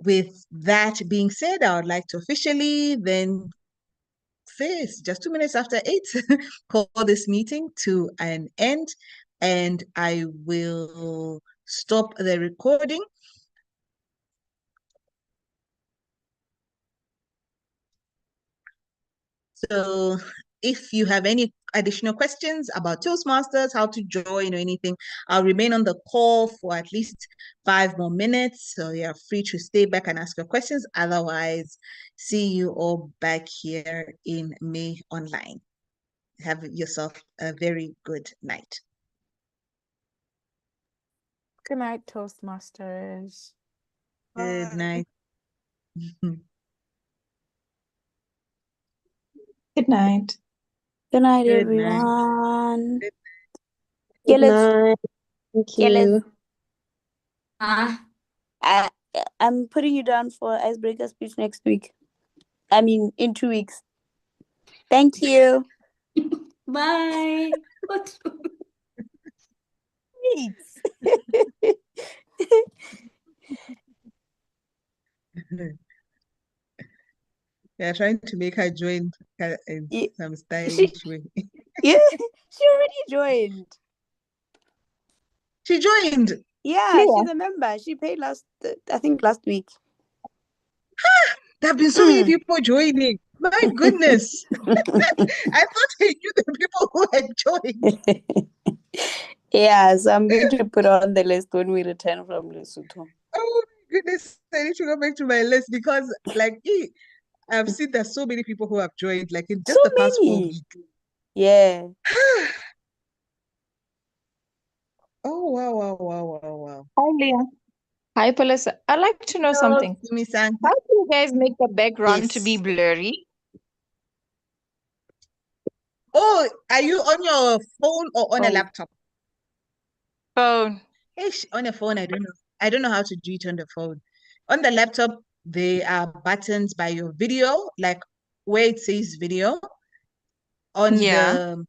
With that being said, I would like to officially then say it's just 2 minutes after 8, call this meeting to an end, and I will stop the recording. So if you have any additional questions about Toastmasters, how to join or anything, I'll remain on the call for at least 5 more minutes. So you're free to stay back and ask your questions. Otherwise, see you all back here in May online. Have yourself a very good night. Good night, Toastmasters. Good night. Good night. Good night, Good night. everyone. Good night. Thank you. I'm putting you down for icebreaker speech next week. I mean, in 2 weeks. Thank you. Bye. What? Thanks. Yeah, trying to make her join in some stylish way. Yeah, she already joined. She joined. Yeah, she's a member. She paid I think last week. There have been so many people joining. My goodness. I thought I knew the people who had joined. Yeah, so I'm going to put her on the list when we return from Lesotho. Oh my goodness. I need to go back to my list because I've seen there's so many people who have joined, like in just the past 4 weeks. Yeah. Oh, wow. Hi, Leah. Hi, Palisa. I'd like to know something. Simi-san. How do you guys make the background to be Yes. blurry? Oh, are you on your phone or on a laptop? Phone. On a phone, I don't know. I don't know how to do it on the phone. On the laptop, there are buttons by your video, like where it says video. On the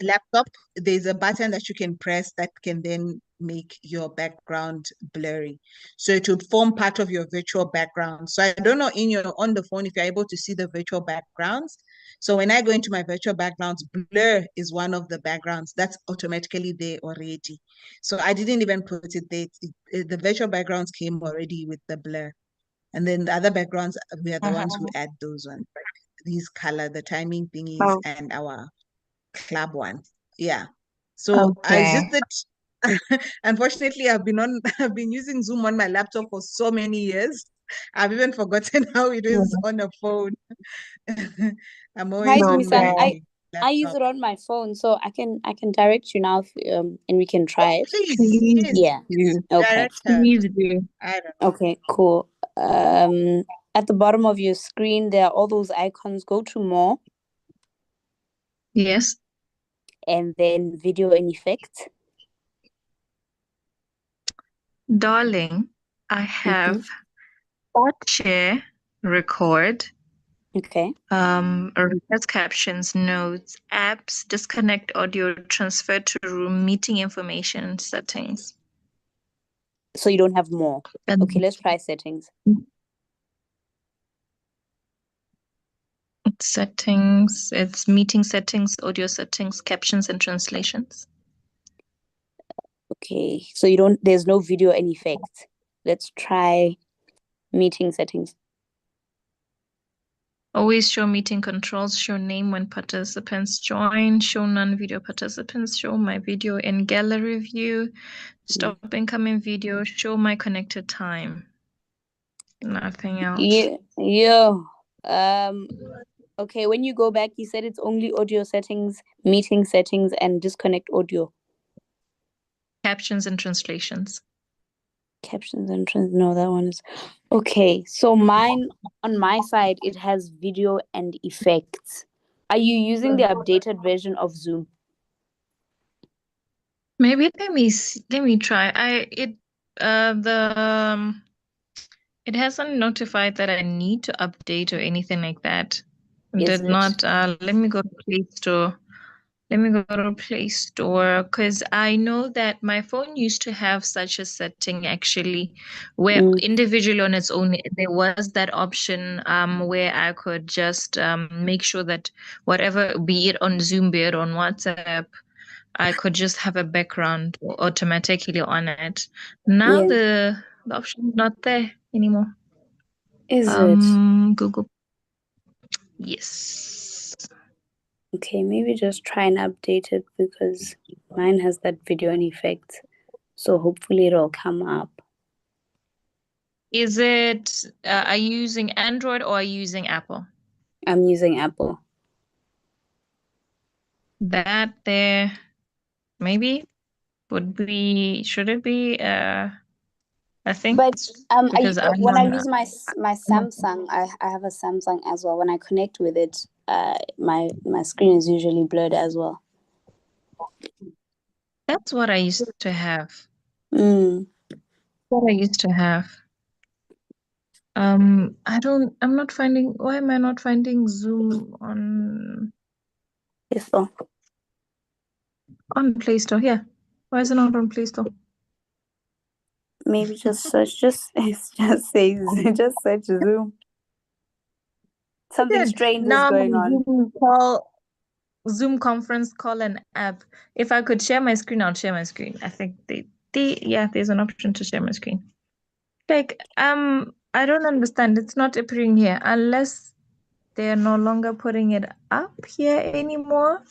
laptop, there's a button that you can press that can then make your background blurry. So it would form part of your virtual background. So I don't know on the phone if you're able to see the virtual backgrounds. So when I go into my virtual backgrounds, blur is one of the backgrounds that's automatically there already. So I didn't even put it there. The virtual backgrounds came already with the blur. And then the other backgrounds, we are the ones who add those ones. These color, the timing thingies, and our club one. Yeah. So I just that unfortunately I've been using Zoom on my laptop for so many years. I've even forgotten how it is on a phone. I'm always Hi, on Misan. my I use laptop. it on my phone, so I can direct you now, and we can try it. Please. Yeah. Okay. Direct her. I don't know. Okay. Cool. At the bottom of your screen, there are all those icons. Go to more. Yes. And then video and effects. Darling, I have start share, record. Okay. Request captions, notes, apps, disconnect audio, transfer to room, meeting information, settings. So you don't have more. Okay, let's try settings. Settings, it's meeting settings, audio settings, captions and translations. Okay, so there's no video and effects. Let's try meeting settings. Always show meeting controls, show name when participants join, show non-video participants, show my video in gallery view, stop incoming video, show my connected time. Nothing else. Yeah. Okay, when you go back, you said it's only audio settings, meeting settings, and disconnect audio. Captions and translations. Captions and no, that one is okay. So mine on my side, it has video and effects. Are you using the updated version of Zoom? Maybe let me try. It hasn't notified that I need to update or anything like that. Let me go to Play Store. Let me go to Play Store because I know that my phone used to have such a setting actually, where individually on its own there was that option where I could just make sure that whatever, be it on Zoom, be it on WhatsApp, I could just have a background automatically on it. Now the option is not there anymore. Is it? Google. Yes. Okay, maybe just try and update it because mine has that video and effects. So hopefully it'll come up. Is it, are you using Android or are you using Apple? I'm using Apple. That there maybe should it be I think, but because when I use my Samsung, I have a Samsung as well. When I connect with it, my screen is usually blurred as well. That's what I used to have. What I used to have. I'm not finding, why am I not finding Zoom on Play Store? On Play Store, yeah. Why is it not on Play Store? Maybe just search, just search Zoom. Something Good. strange Now is I'm going on. Zoom conference call and app. If I could share my screen, I'll share my screen. I think yeah, there's an option to share my screen. Like, I don't understand. It's not appearing here unless they're no longer putting it up here anymore.